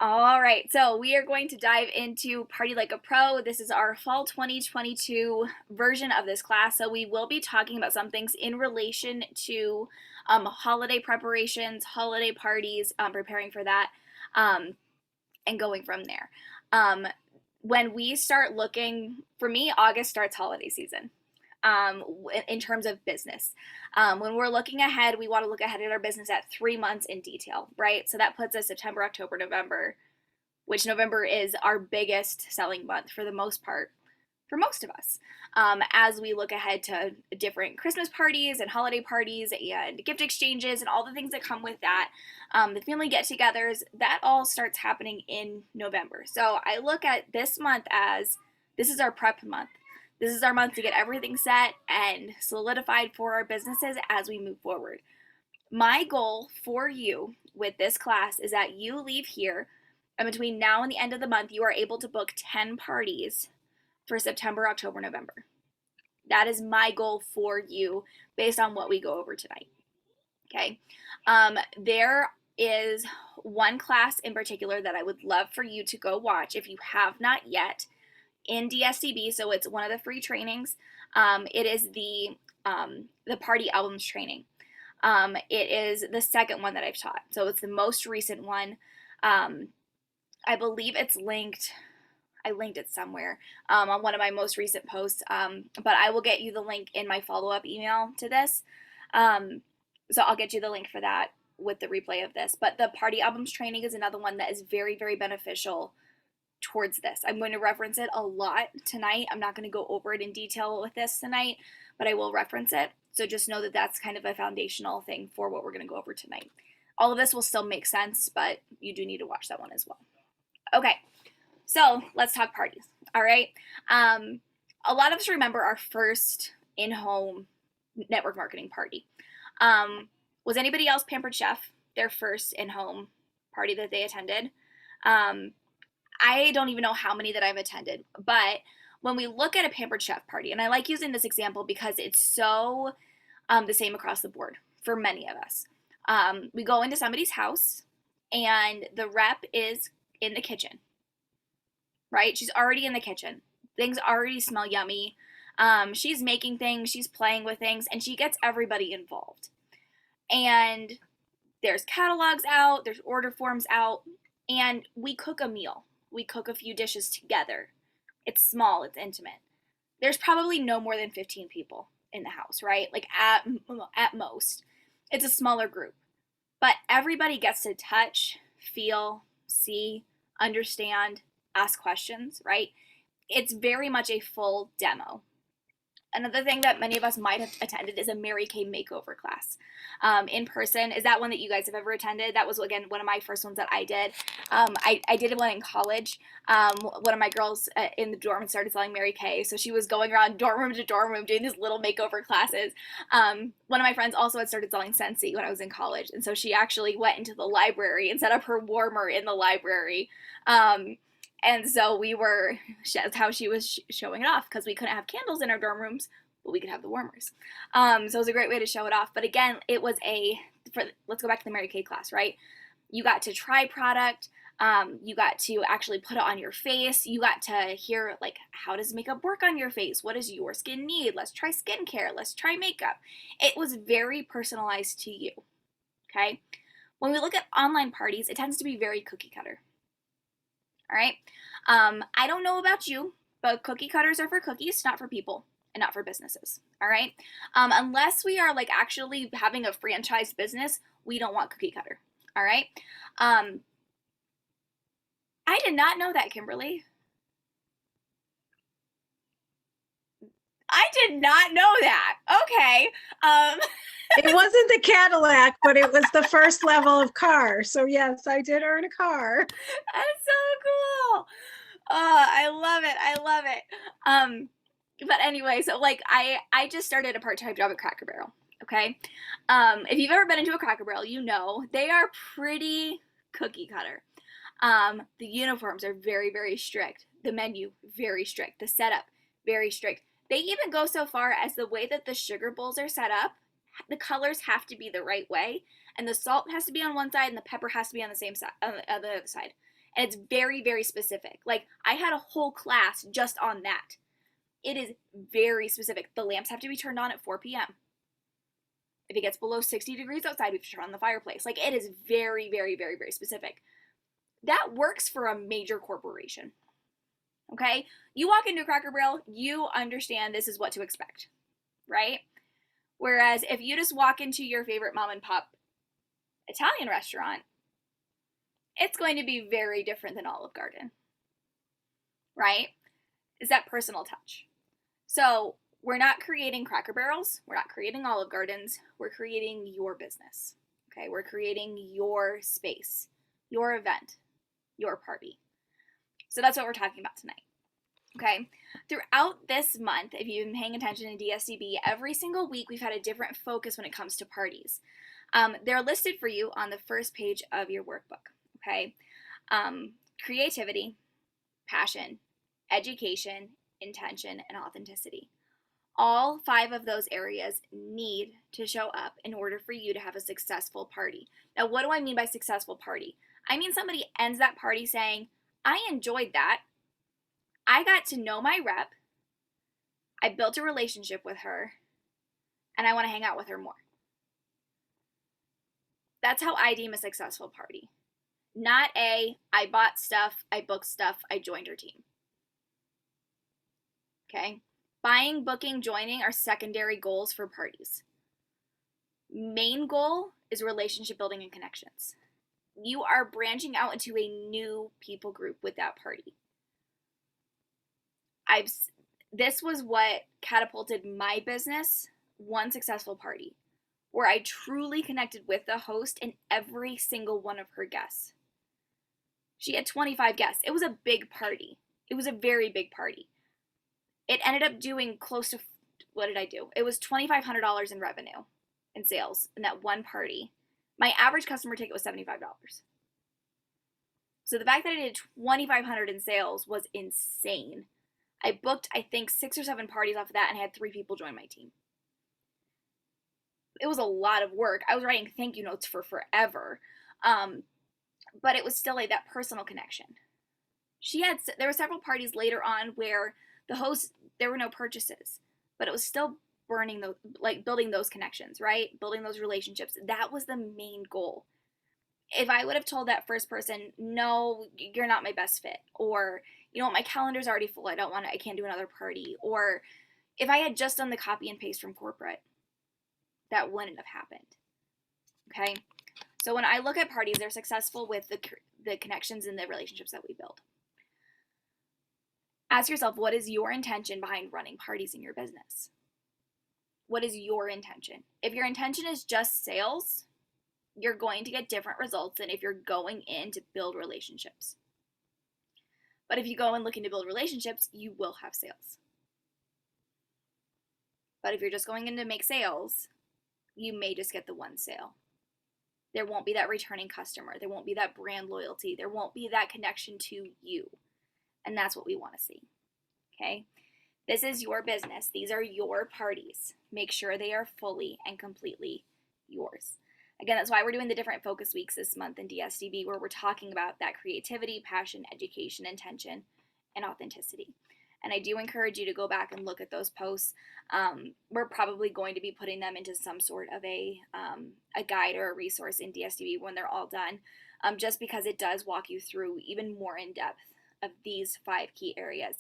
All right, so we are going to dive into Party Like a Pro. This is our fall 2022 version of this class. So we will be talking about some things in relation to holiday preparations, holiday parties, preparing for that, um, and going from there. Um, when we start looking, for me, August starts holiday season in terms of business. When we're looking ahead, we want to look ahead at our business at 3 months in detail, right? So that puts us September, October, November, which November is our biggest selling month for the most part, for most of us. As we look ahead to different Christmas parties and holiday parties and gift exchanges and all the things that come with that, the family get togethers, that all starts happening in November. So I look at this month as this is our prep month. This is our month to get everything set and solidified for our businesses as we move forward. My goal for you with this class is that you leave here, and between now and the end of the month, you are able to book 10 parties for September, October, November. That is my goal for you based on what we go over tonight. Okay. There is one class in particular that I would love for you to go watch if you have not yet in DSCB. So it's one of the free trainings. It is the party albums training. It is the second one that I've taught. So it's the most recent one. I believe it's linked. I linked it somewhere on one of my most recent posts, but I will get you the link in my follow-up email to this. So I'll get you the link for that with the replay of this. But the party albums training is another one that is very, very beneficial towards this. I'm going to reference it a lot tonight. I'm not going to go over it in detail with this tonight, but I will reference it. So just know that that's kind of a foundational thing for what we're going to go over tonight. All of this will still make sense, but you do need to watch that one as well. Okay, so let's talk parties. All right. A lot of us remember our first in-home network marketing party. Was anybody else Pampered Chef, their first in-home party that they attended? I don't even know how many that I've attended, but when we look at a Pampered Chef party, and I like using this example because it's so the same across the board for many of us. We go into somebody's house and the rep is in the kitchen, right? She's already in the kitchen. Things already smell yummy. She's making things, she's playing with things, and she gets everybody involved. And there's catalogs out, there's order forms out, and we cook a meal. We cook a few dishes together. It's small, it's intimate. There's probably no more than 15 people in the house, right? Like at most. It's a smaller group. But everybody gets to touch, feel, see, understand, ask questions, right? It's very much a full demo. Another thing that many of us might have attended is a Mary Kay makeover class in person. Is that one that you guys have ever attended? That was, again, one of my first ones that I did. I did one in college. One of my girls in the dorm started selling Mary Kay, so she was going around dorm room to dorm room doing these little makeover classes. One of my friends also had started selling Scentsy when I was in college, and so she actually went into the library and set up her warmer in the library. And so that's how she was showing it off, because we couldn't have candles in our dorm rooms, but we could have the warmers. So it was a great way to show it off. But again, it was let's go back to the Mary Kay class, right? You got to try product. You got to actually put it on your face. You got to hear, like, how does makeup work on your face? What does your skin need? Let's try skincare. Let's try makeup. It was very personalized to you, okay? When we look at online parties, it tends to be very cookie cutter. All right. I don't know about you, but cookie cutters are for cookies, not for people and not for businesses. All right. Unless we are like actually having a franchise business, we don't want cookie cutter. All right. I did not know that, Kimberly. I did not know that. Okay. It wasn't the Cadillac, but it was the first level of car. So yes, I did earn a car. That's so cool. I love it. I love it. But anyway, so like I just started a part-time job at Cracker Barrel. Okay. If you've ever been into a Cracker Barrel, you know they are pretty cookie cutter. The uniforms are very, very strict. The menu, very strict. The setup, very strict. They even go so far as the way that the sugar bowls are set up, the colors have to be the right way, and the salt has to be on one side and the pepper has to be on the same side, on the other side. And it's very, very specific. Like, I had a whole class just on that. It is very specific. The lamps have to be turned on at 4 p.m. If it gets below 60 degrees outside, we have to turn on the fireplace. Like, it is very, very, very, very specific. That works for a major corporation. Okay? You walk into Cracker Barrel, you understand this is what to expect, right? Whereas if you just walk into your favorite mom and pop Italian restaurant, it's going to be very different than Olive Garden, right? Is that personal touch? So we're not creating Cracker Barrels, we're not creating Olive Gardens, we're creating your business, okay? We're creating your space, your event, your party. So that's what we're talking about tonight, okay? Throughout this month, if you've been paying attention in DSDB, every single week we've had a different focus when it comes to parties. They're listed for you on the first page of your workbook, okay? Creativity, passion, education, intention, and authenticity. All 5 of those areas need to show up in order for you to have a successful party. Now, what do I mean by successful party? I mean somebody ends that party saying, I enjoyed that. I got to know my rep. I built a relationship with her, and I want to hang out with her more. That's how I deem a successful party. Not I bought stuff, I booked stuff, I joined her team. Okay? Buying, booking, joining are secondary goals for parties. Main goal is relationship building and connections. You are branching out into a new people group with that party. This was what catapulted my business, one successful party, where I truly connected with the host and every single one of her guests. She had 25 guests. It was a big party. It was a very big party. It ended up doing close to, what did I do? It was $2,500 in revenue in sales in that one party. My average customer ticket was $75. So the fact that I did $2,500 in sales was insane. I booked, I think, 6 or 7 parties off of that and I had 3 people join my team. It was a lot of work. I was writing thank you notes for forever. But it was still like that personal connection. There were several parties later on where the host, there were no purchases, but it was still building those connections, right? Building those relationships. That was the main goal. If I would have told that first person, no, you're not my best fit, or, you know what, my calendar's already full, I can't do another party, or if I had just done the copy and paste from corporate, that wouldn't have happened, okay? So when I look at parties, they're successful with the connections and the relationships that we build. Ask yourself, what is your intention behind running parties in your business? What is your intention? If your intention is just sales, you're going to get different results than if you're going in to build relationships. But if you go in looking to build relationships, you will have sales. But if you're just going in to make sales, you may just get the one sale. There won't be that returning customer. There won't be that brand loyalty. There won't be that connection to you. And that's what we want to see, okay? This is your business. These are your parties. Make sure they are fully and completely yours. Again, that's why we're doing the different focus weeks this month in DSDB, where we're talking about that creativity, passion, education, intention, and authenticity. And I do encourage you to go back and look at those posts. We're probably going to be putting them into some sort of a guide or a resource in DSDB when they're all done, just because it does walk you through even more in depth of these 5 key areas.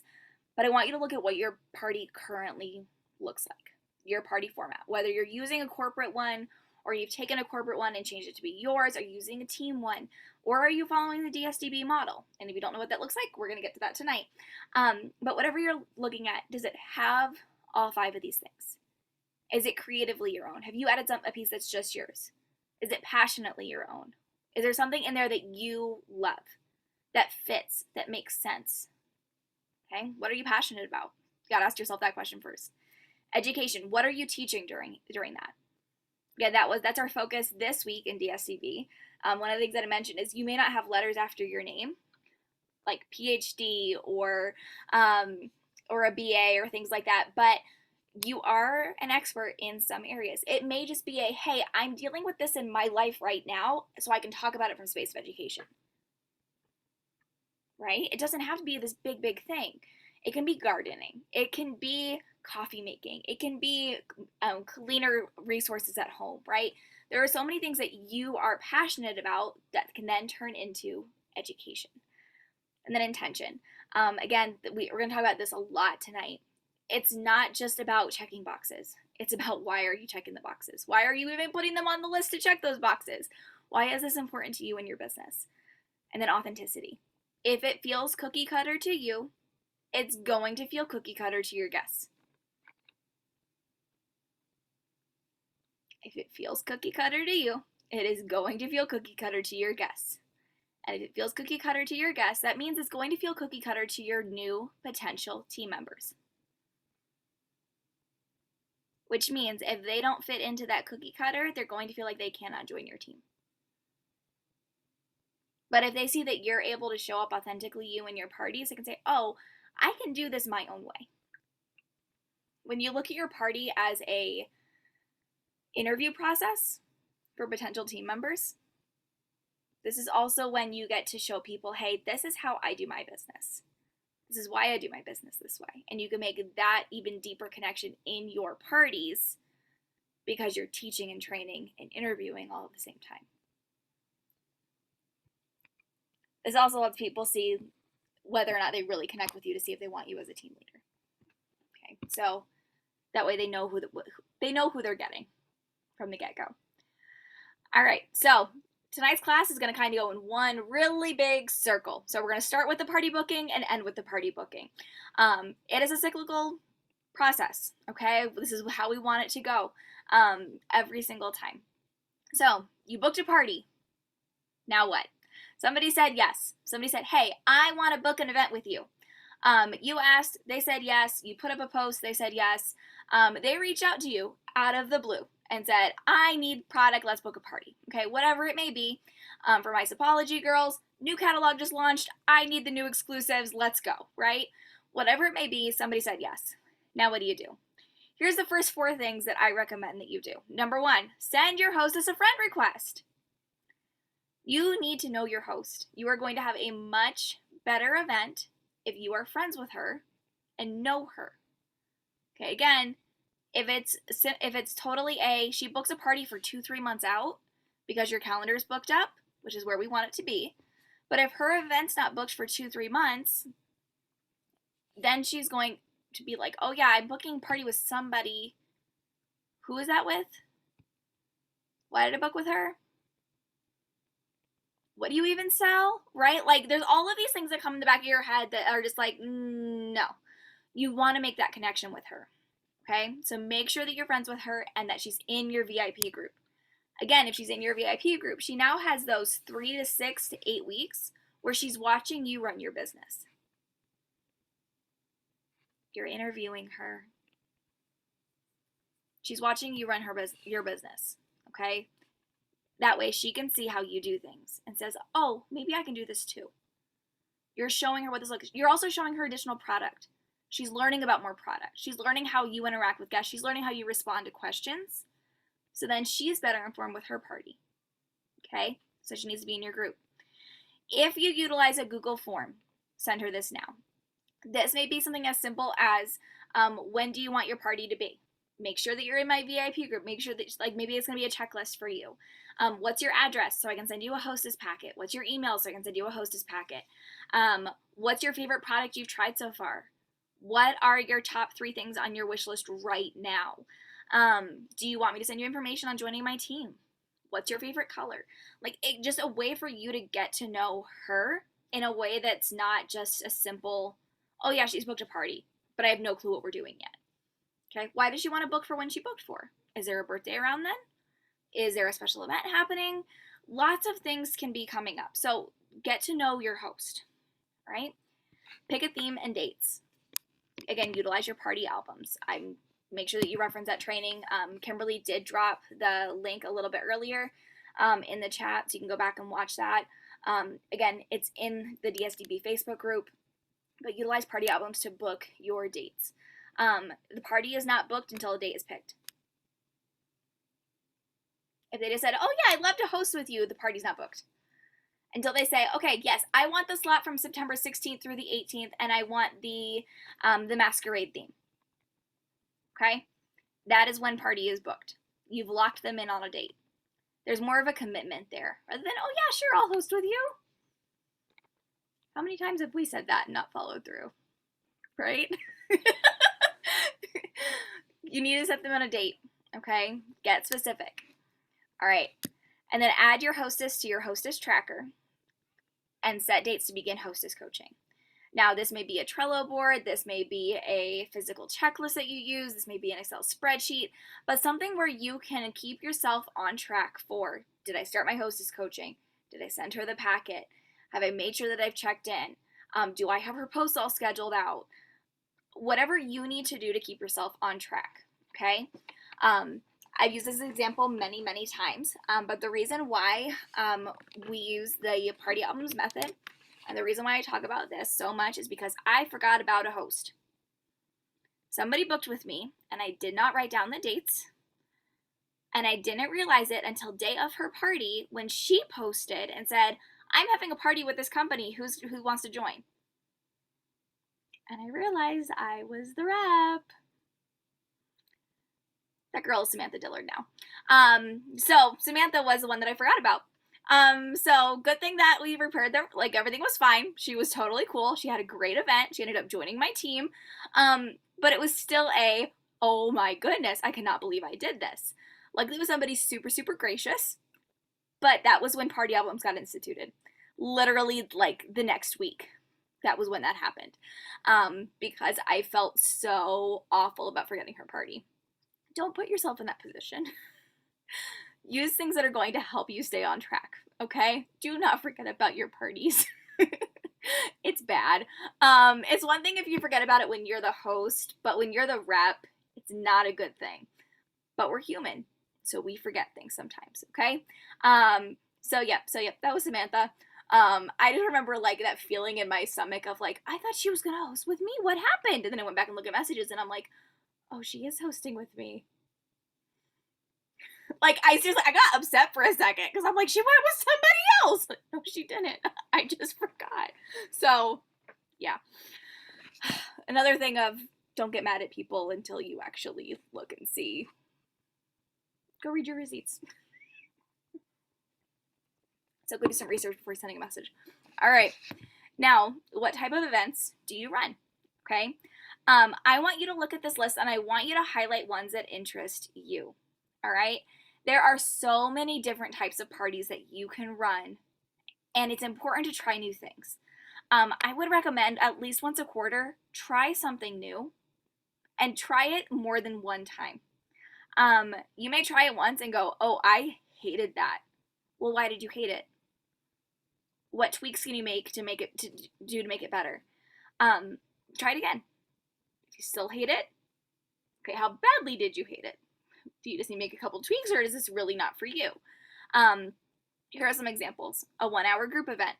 But I want you to look at what your party currently looks like, your party format, whether you're using a corporate one or you've taken a corporate one and changed it to be yours, are you using a team one, or are you following the DSDB model? And if you don't know what that looks like, we're going to get to that tonight. But whatever you're looking at, does it have all 5 of these things? Is it creatively your own? Have you added a piece that's just yours? Is it passionately your own? Is there something in there that you love, that fits, that makes sense? Okay, what are you passionate about? You gotta ask yourself that question first. Education, what are you teaching during that? Yeah, that's our focus this week in DSCB. One of the things that I mentioned is you may not have letters after your name, like PhD or a BA or things like that, but you are an expert in some areas. It may just be hey, I'm dealing with this in my life right now, so I can talk about it from space of education. right? It doesn't have to be this big, big thing. It can be gardening. It can be coffee making. It can be cleaner resources at home, right? There are so many things that you are passionate about that can then turn into education. And then intention. Again, we're going to talk about this a lot tonight. It's not just about checking boxes. It's about why are you checking the boxes? Why are you even putting them on the list to check those boxes? Why is this important to you in your business? And then authenticity. If it feels cookie cutter to you, it's going to feel cookie cutter to your guests. If it feels cookie cutter to you, it is going to feel cookie cutter to your guests. And if it feels cookie cutter to your guests, that means it's going to feel cookie cutter to your new potential team members. Which means if they don't fit into that cookie cutter, they're going to feel like they cannot join your team. But if they see that you're able to show up authentically you in your parties, they can say, oh, I can do this my own way. When you look at your party as a interview process for potential team members, this is also when you get to show people, hey, this is how I do my business. This is why I do my business this way. And you can make that even deeper connection in your parties because you're teaching and training and interviewing all at the same time. This also lets people see whether or not they really connect with you to see if they want you as a team leader. Okay, so that way they know who they're getting from the get-go. All right, so tonight's class is going to kind of go in one really big circle. So we're going to start with the party booking and end with the party booking. It is a cyclical process, okay? This is how we want it to go every single time. So you booked a party. Now what? Somebody said yes. Somebody said, hey, I want to book an event with you. You asked, they said yes. You put up a post, they said yes. They reached out to you out of the blue and said, I need product, let's book a party. Okay, whatever it may be. For my Sopology girls, new catalog just launched, I need the new exclusives, let's go, right? Whatever it may be, somebody said yes. Now what do you do? Here's the first 4 things that I recommend that you do. Number 1, send your hostess a friend request. You need to know your host. You are going to have a much better event if you are friends with her and know her. Okay, again, if it's totally she books a party for 2-3 months out because your calendar is booked up, which is where we want it to be. But if her event's not booked for 2-3 months, then she's going to be like, oh yeah, I'm booking a party with somebody. Who is that with? Why did I book with her? What do you even sell? Right? Like, there's all of these things that come in the back of your head that are just like, no. You want to make that connection with her. Okay? So make sure that you're friends with her and that she's in your VIP group. Again, if she's in your VIP group, she now has those 3 to 6 to 8 weeks where she's watching you run your business. You're interviewing her. She's watching you run your business. Okay? That way she can see how you do things and says, oh, maybe I can do this too. You're showing her what this looks like. You're also showing her additional product. She's learning about more product. She's learning how you interact with guests. She's learning how you respond to questions. So then she's better informed with her party. Okay? So she needs to be in your group. If you utilize a Google form, send her this now. This may be something as simple as, when do you want your party to be? Make sure that you're in my VIP group. Make sure that, like, maybe it's going to be a checklist for you. What's your address so I can send you a hostess packet? What's your email so I can send you a hostess packet? What's your favorite product you've tried so far? What are your top 3 things on your wish list right now? Do you want me to send you information on joining my team? What's your favorite color? Like, just a way for you to get to know her in a way that's not just a simple, oh yeah, she's booked a party, but I have no clue what we're doing yet. Okay, why does she want to book for when she booked for? Is there a birthday around then? Is there a special event happening? Lots of things can be coming up. So get to know your host, right? Pick a theme and dates. Again, utilize your party albums. Make sure that you reference that training. Kimberly did drop the link a little bit earlier in the chat, so you can go back and watch that. Again, it's in the DSDB Facebook group, but utilize party albums to book your dates. The party is not booked until a date is picked. If they just said, oh yeah, I'd love to host with you, the party's not booked. until they say, okay, yes, I want the slot from September 16th through the 18th, and I want the masquerade theme. Okay, that is when party is booked. You've locked them in on a date. There's more of a commitment there rather than, oh yeah, sure, I'll host with you. How many times have we said that and not followed through? Right? You need to set them on a date. Okay, get specific. All right, and then add your hostess to your hostess tracker and set dates to begin hostess coaching. Now, this may be a Trello board, this may be a physical checklist that you use, this may be an Excel spreadsheet, but something where you can keep yourself on track for, did I start my hostess coaching? Did I send her the packet? Have I made sure that I've checked in? Do I have her posts all scheduled out? Whatever you need to do to keep yourself on track, okay? I've used this example many, many times, but the reason why we use the party albums method and the reason why I talk about this so much is because I forgot about a host. Somebody booked with me and I did not write down the dates, and I didn't realize it until day of her party when she posted and said, I'm having a party with this company, who wants to join? And I realized I was the rep. That girl is Samantha Dillard now. So Samantha was the one that I forgot about. So good thing that we repaired them. Like, everything was fine. She was totally cool. She had a great event. She ended up joining my team. But it was still oh my goodness, I cannot believe I did this. Luckily, it was somebody super, super gracious. But that was when party albums got instituted. Literally, like, the next week. That was when that happened. Because I felt so awful about forgetting her party. Don't put yourself in that position. Use things that are going to help you stay on track, okay? Do not forget about your parties. It's bad. It's one thing if you forget about it when you're the host, but when you're the rep, it's not a good thing. But we're human, so we forget things sometimes, okay? So yep, that was Samantha. I just remember, like, that feeling in my stomach of, like, I thought she was gonna host with me. What happened? And then I went back and looked at messages, and I'm like, oh, she is hosting with me. Like, I got upset for a second because I'm like, she went with somebody else. No, she didn't. I just forgot. So, yeah. Another thing of, don't get mad at people until you actually look and see. Go read your receipts. So go do some research before sending a message. All right. Now, what type of events do you run? Okay. I want you to look at this list and I want you to highlight ones that interest you. All right. There are so many different types of parties that you can run, and it's important to try new things. I would recommend at least once a quarter, try something new and try it more than one time. You may try it once and go, oh, I hated that. Well, why did you hate it? What tweaks can you make to make it better? Try it again. If you still hate it, okay, how badly did you hate it? Do you just need to make a couple tweaks, or is this really not for you? Here are some examples. A 1-hour group event,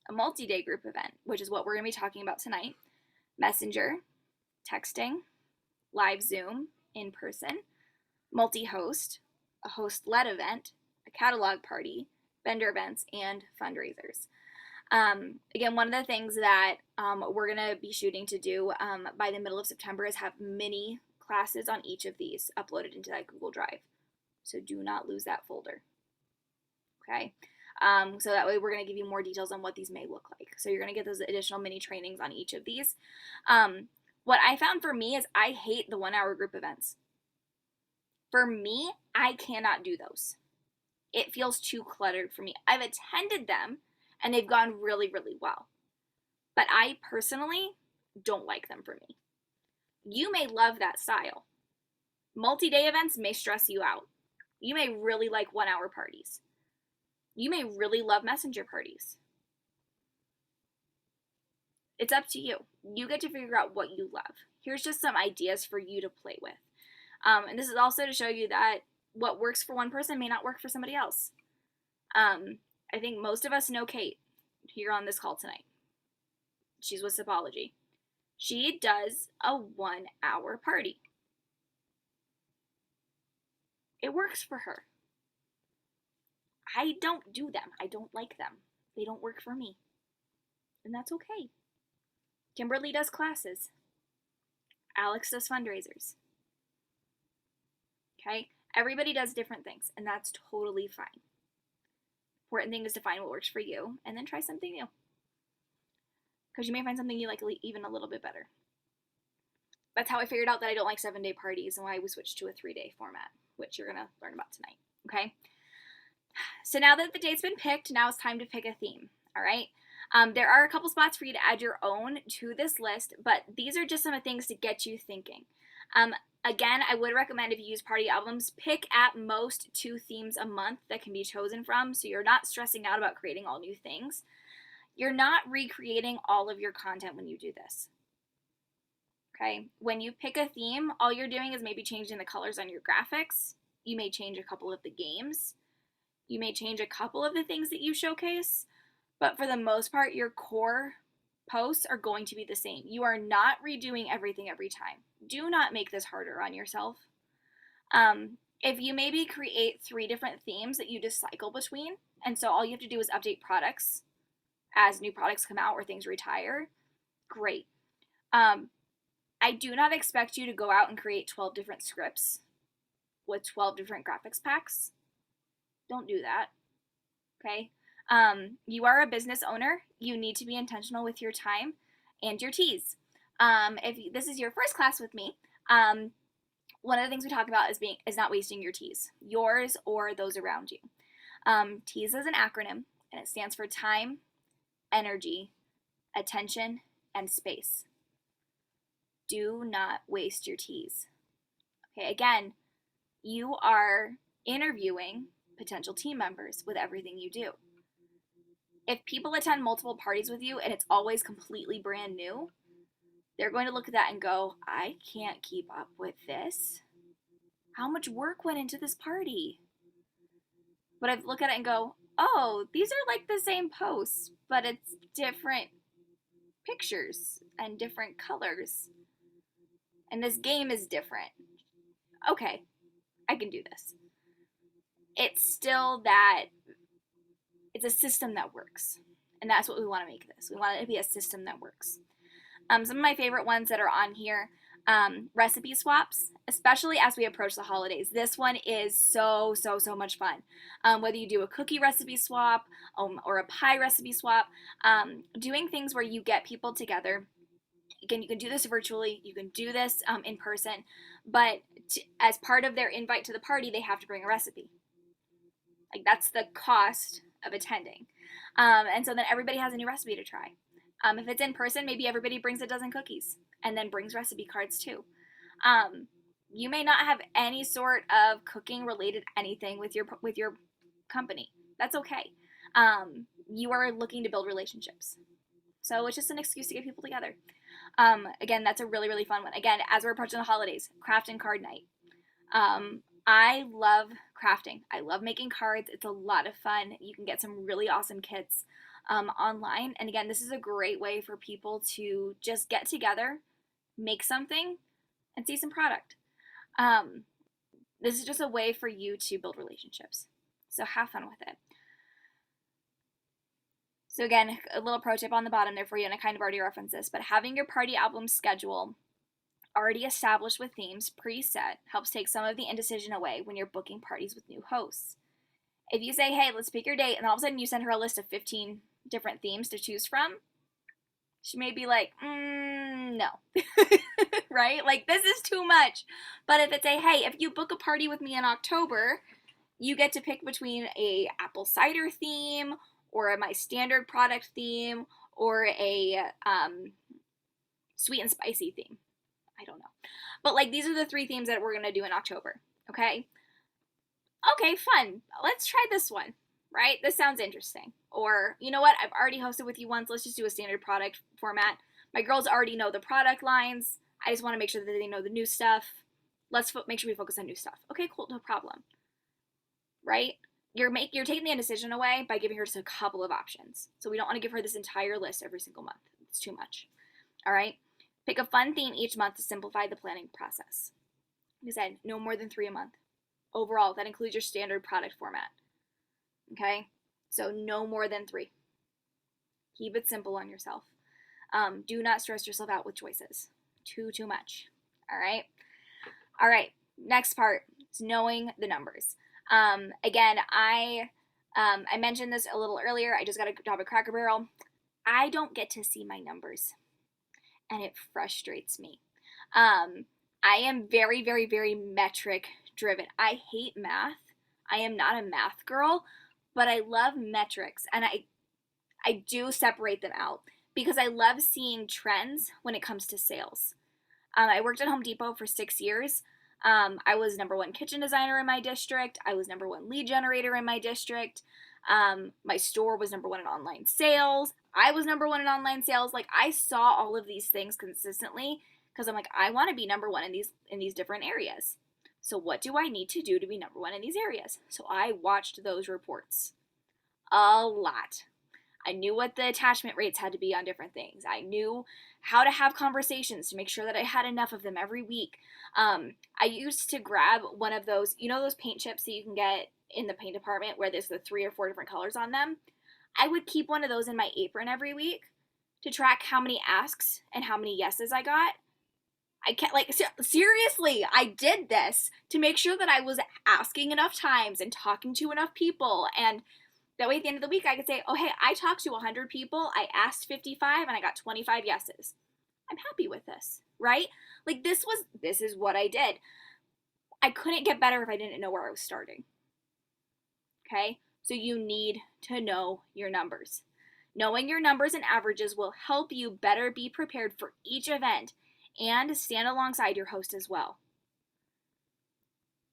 a multi-day group event, which is what we're going to be talking about tonight, Messenger, texting, live Zoom, in person, multi-host, a host-led event, a catalog party, vendor events, and fundraisers. Again, one of the things that we're going to be shooting to do by the middle of September is have mini classes on each of these uploaded into that Google Drive. So do not lose that folder. Okay. So that way we're going to give you more details on what these may look like. So you're going to get those additional mini trainings on each of these. What I found for me is I hate the 1-hour group events. For me, I cannot do those. It feels too cluttered for me. I've attended them and they've gone really, really well. But I personally don't like them for me. You may love that style. Multi-day events may stress you out. You may really like 1-hour parties. You may really love messenger parties. It's up to you. You get to figure out what you love. Here's just some ideas for you to play with. And this is also to show you that what works for one person may not work for somebody else. I think most of us know Kate here on this call tonight. She's with Sapology. She does a 1-hour party. It works for her. I don't do them. I don't like them. They don't work for me. And that's okay. Kimberly does classes. Alex does fundraisers. Okay? Everybody does different things, and that's totally fine. Important thing is to find what works for you and then try something new. Because you may find something you like even a little bit better. That's how I figured out that I don't like 7-day parties and why we switched to a 3-day format, which you're going to learn about tonight. Okay? So now that the date's been picked, now it's time to pick a theme. All right? There are a couple spots for you to add your own to this list, but these are just some of the things to get you thinking. Again, I would recommend if you use party albums, pick at most 2 themes a month that can be chosen from, so you're not stressing out about creating all new things. You're not recreating all of your content when you do this. Okay? When you pick a theme, all you're doing is maybe changing the colors on your graphics. You may change a couple of the games. You may change a couple of the things that you showcase, but for the most part, your core posts are going to be the same. You are not redoing everything every time. Do not make this harder on yourself. If you maybe create 3 different themes that you just cycle between, and so all you have to do is update products as new products come out or things retire, great. I do not expect you to go out and create 12 different scripts with 12 different graphics packs. Don't do that. Okay? You are a business owner. You need to be intentional with your time and your teas. If this is your first class with me, one of the things we talk about is not wasting your teas, yours or those around you. TEAS is an acronym, and it stands for time, energy, attention, and space. Do not waste your teas. Okay, again, you are interviewing potential team members with everything you do. If people attend multiple parties with you and it's always completely brand new, they're going to look at that and go, I can't keep up with this. How much work went into this party? But I look at it and go, oh, these are like the same posts, but it's different pictures and different colors. And this game is different. Okay, I can do this. It's still that it's a system that works. And that's what we want to make this. We want it to be a system that works. Some of my favorite ones that are on here, recipe swaps, especially as we approach the holidays. This one is so much fun. Whether you do a cookie recipe swap or a pie recipe swap, doing things where you get people together. Again, you can do this virtually, you can do this in person, but as part of their invite to the party, they have to bring a recipe. Like, that's the cost of attending. And so then everybody has a new recipe to try. If it's in person, maybe everybody brings a dozen cookies and then brings recipe cards too. You may not have any sort of cooking related anything with your company. That's okay. You are looking to build relationships. So it's just an excuse to get people together. Again, that's a really fun one. Again, as we're approaching the holidays, craft and card night. I love crafting. I love making cards. It's a lot of fun. You can get some really awesome kits online. And again, this is a great way for people to just get together, make something, and see some product. This is just a way for you to build relationships. So have fun with it. So again, a little pro tip on the bottom there for you, and I kind of already referenced this, but having your party album schedule already established with themes preset helps take some of the indecision away when you're booking parties with new hosts. If you say, hey, let's pick your date, and all of a sudden you send her a list of 15 different themes to choose from, she may be like, no. Right? Like, this is too much. But if it's hey, if you book a party with me in October, you get to pick between a apple cider theme or my standard product theme or a sweet and spicy theme. I don't know. But like, these are the 3 themes that we're going to do in October. Okay? Okay, fun. Let's try this one. Right? This sounds interesting. Or, you know what? I've already hosted with you once. Let's just do a standard product format. My girls already know the product lines. I just want to make sure that they know the new stuff. Let's make sure we focus on new stuff. Okay, cool. No problem. Right? You're taking the indecision away by giving her just a couple of options. So we don't want to give her this entire list every single month. It's too much. All right? Pick a fun theme each month to simplify the planning process. Like I said, no more than 3 a month. Overall, that includes your standard product format. Okay? So no more than 3. Keep it simple on yourself. Do not stress yourself out with choices. Too much. All right. All right. Next part is knowing the numbers. Again, I mentioned this a little earlier. I just got a job at Cracker Barrel. I don't get to see my numbers, and it frustrates me. I am very, very, very metric driven. I hate math. I am not a math girl, but I love metrics, and I do separate them out because I love seeing trends when it comes to sales. I worked at Home Depot for 6 years. I was #1 kitchen designer in my district. I was #1 lead generator in my district. My store was #1 in online sales. I was #1 in online sales. Like, I saw all of these things consistently because I'm like, I want to be #1 in these different areas. So what do I need to do to be #1 in these areas? So I watched those reports a lot. I knew what the attachment rates had to be on different things. I knew how to have conversations to make sure that I had enough of them every week. I used to grab one of those, those paint chips that you can get in the paint department where there's the 3 or 4 different colors on them. I would keep one of those in my apron every week to track how many asks and how many yeses I got. I can't, like, seriously, I did this to make sure that I was asking enough times and talking to enough people, and that way at the end of the week I could say, oh hey, I talked to 100 people, I asked 55 and I got 25 yeses. I'm happy with this, right? Like, this is what I did. I couldn't get better if I didn't know where I was starting. Okay? So you need to know your numbers. Knowing your numbers and averages will help you better be prepared for each event and stand alongside your host as well.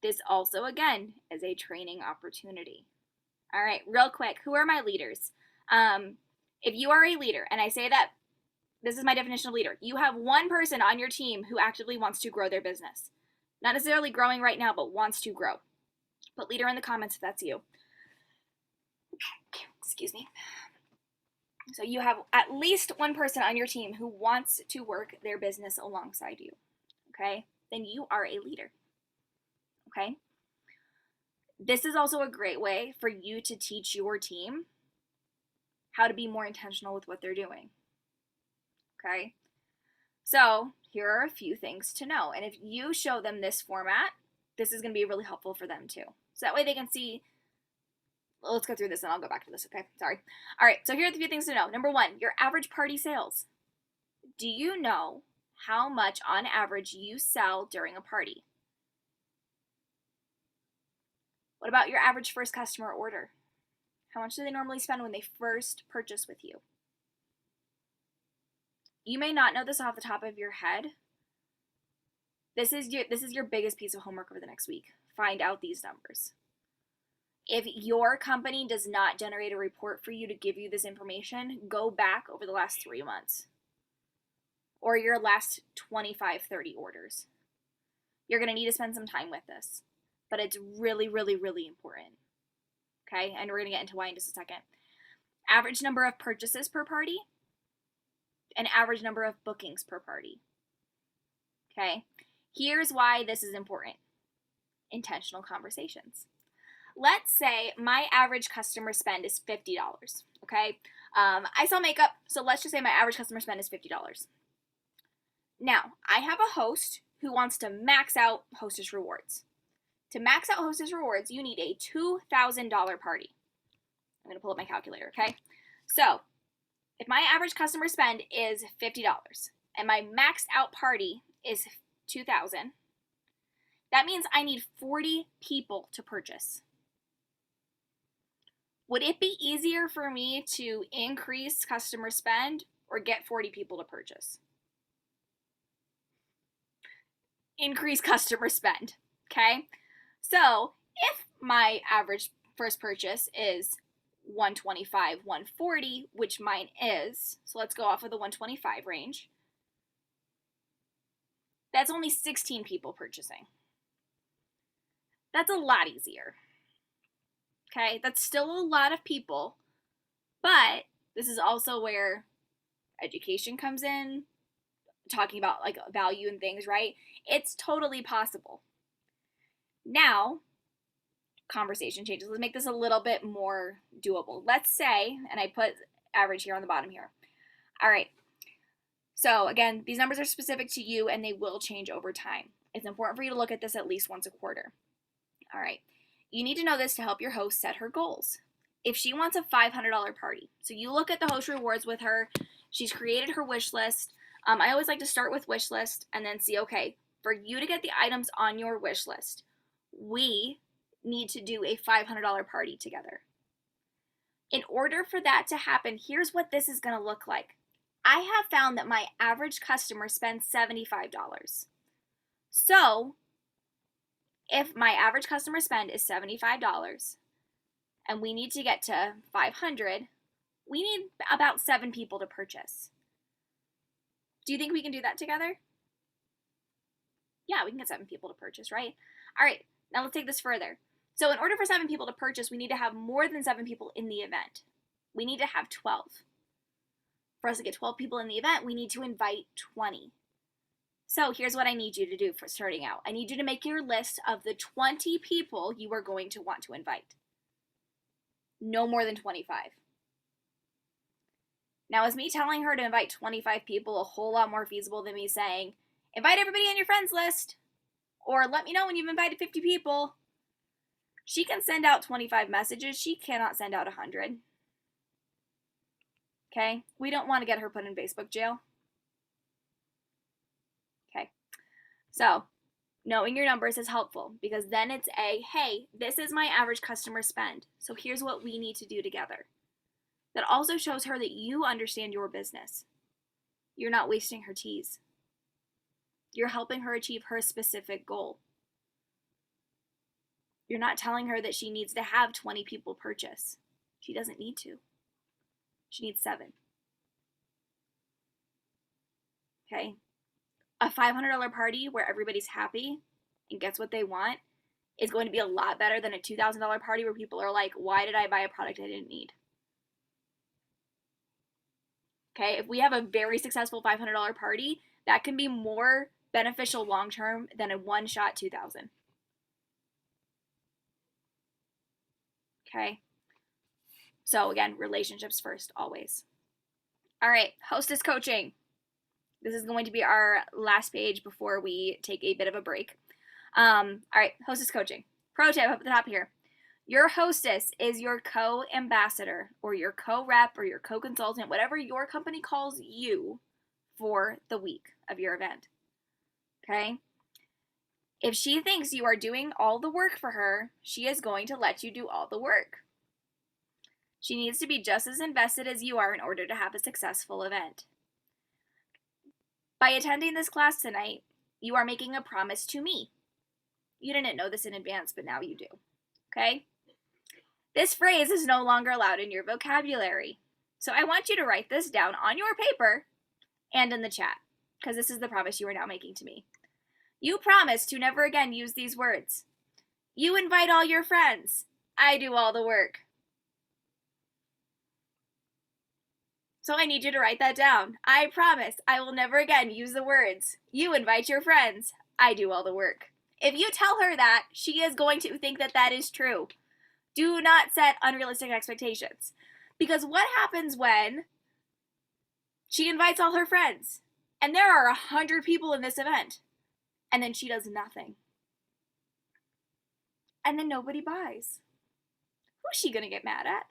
This also, again, is a training opportunity. All right, real quick, who are my leaders? If you are a leader, and I say that this is my definition of leader, you have one person on your team who actively wants to grow their business. Not necessarily growing right now, but wants to grow. Put leader in the comments if that's you. Excuse me. So you have at least one person on your team who wants to work their business alongside you. Okay? Then you are a leader. Okay? This is also a great way for you to teach your team how to be more intentional with what they're doing. Okay? So here are a few things to know. And if you show them this format, this is going to be really helpful for them too. So that way they can see, well, let's go through this and I'll go back to this, okay? Sorry. All right, so here are the few things to know. Number 1, your average party sales. Do you know how much on average you sell during a party? What about your average first customer order? How much do they normally spend when they first purchase with you? You may not know this off the top of your head. This is your biggest piece of homework over the next week. Find out these numbers. If your company does not generate a report for you to give you this information, go back over the last 3 months or your last 25, 30 orders. You're going to need to spend some time with this, but it's really, really, really important. Okay, and we're going to get into why in just a second. Average number of purchases per party and average number of bookings per party. Okay, here's why this is important. Intentional conversations. Let's say my average customer spend is $50, okay? I sell makeup, so let's just say my average customer spend is $50. Now, I have a host who wants to max out Hostess Rewards. To max out Hostess Rewards, you need a $2,000 party. I'm going to pull up my calculator, okay? So, if my average customer spend is $50 and my maxed out party is $2,000, that means I need 40 people to purchase. Would it be easier for me to increase customer spend or get 40 people to purchase? Increase customer spend, okay? So if my average first purchase is $125, $140, which mine is, so let's go off of the $125 range, that's only 16 people purchasing. That's a lot easier. Okay, that's still a lot of people, but this is also where education comes in, talking about like value and things, right? It's totally possible. Now, conversation changes. Let's make this a little bit more doable. Let's say, and I put average here on the bottom here. All right. So again, these numbers are specific to you and they will change over time. It's important for you to look at this at least once a quarter. All right. You need to know this to help your host set her goals. If she wants a $500 party, so you look at the host rewards with her, she's created her wish list. I always like to start with wish list and then see, okay, for you to get the items on your wish list, we need to do a $500 party together. In order for that to happen, here's what this is going to look like. I have found that my average customer spends $75. So, if my average customer spend is $75 and we need to get to 500, we need about 7 people to purchase. Do you think we can do that together? Yeah, we can get 7 people to purchase, right? All right, now let's take this further. So in order for 7 people to purchase, we need to have more than 7 people in the event. We need to have 12. For us to get 12 people in the event, we need to invite 20. So here's what I need you to do for starting out. I need you to make your list of the 20 people you are going to want to invite. No more than 25. Now, is me telling her to invite 25 people a whole lot more feasible than me saying, invite everybody on your friends list, or let me know when you've invited 50 people? She can send out 25 messages. She cannot send out 100. Okay? We don't want to get her put in Facebook jail. Okay. So, knowing your numbers is helpful because then it's hey, this is my average customer spend. So here's what we need to do together. That also shows her that you understand your business. You're not wasting her teas. You're helping her achieve her specific goal. You're not telling her that she needs to have 20 people purchase. She doesn't need to. She needs 7. Okay? A $500 party where everybody's happy and gets what they want is going to be a lot better than a $2,000 party where people are like, why did I buy a product I didn't need? Okay? If we have a very successful $500 party, that can be more beneficial long-term than a one-shot $2,000. Okay? So again, relationships first, always. All right, hostess coaching. This is going to be our last page before we take a bit of a break. All right, hostess coaching. Pro tip up at the top here. Your hostess is your co-ambassador or your co-rep or your co-consultant, whatever your company calls you for the week of your event. Okay? If she thinks you are doing all the work for her, she is going to let you do all the work. She needs to be just as invested as you are in order to have a successful event. By attending this class tonight, you are making a promise to me. You didn't know this in advance, but now you do. Okay? This phrase is no longer allowed in your vocabulary. So I want you to write this down on your paper and in the chat, because this is the promise you are now making to me. You promise to never again use these words. You invite all your friends. I do all the work. So I need you to write that down. I promise I will never again use the words. You invite your friends. I do all the work. If you tell her that, she is going to think that that is true. Do not set unrealistic expectations. Because what happens when she invites all her friends and there are 100 people in this event and then she does nothing? And then nobody buys. Who's she going to get mad at?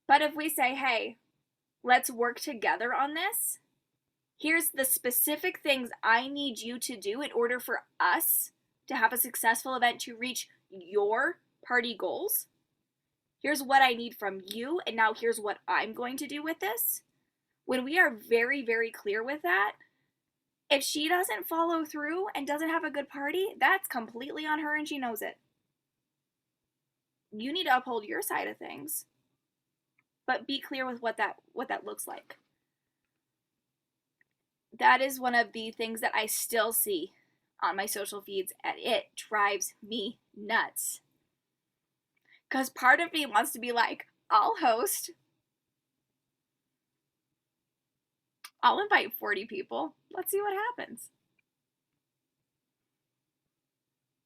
But if we say, hey, let's work together on this, here's the specific things I need you to do in order for us to have a successful event to reach your party goals. Here's what I need from you, and now here's what I'm going to do with this. When we are very, very clear with that, if she doesn't follow through and doesn't have a good party, that's completely on her and she knows it. You need to uphold your side of things, but be clear with what that looks like. That is one of the things that I still see on my social feeds, and it drives me nuts. Because part of me wants to be like, I'll host. I'll invite 40 people. Let's see what happens.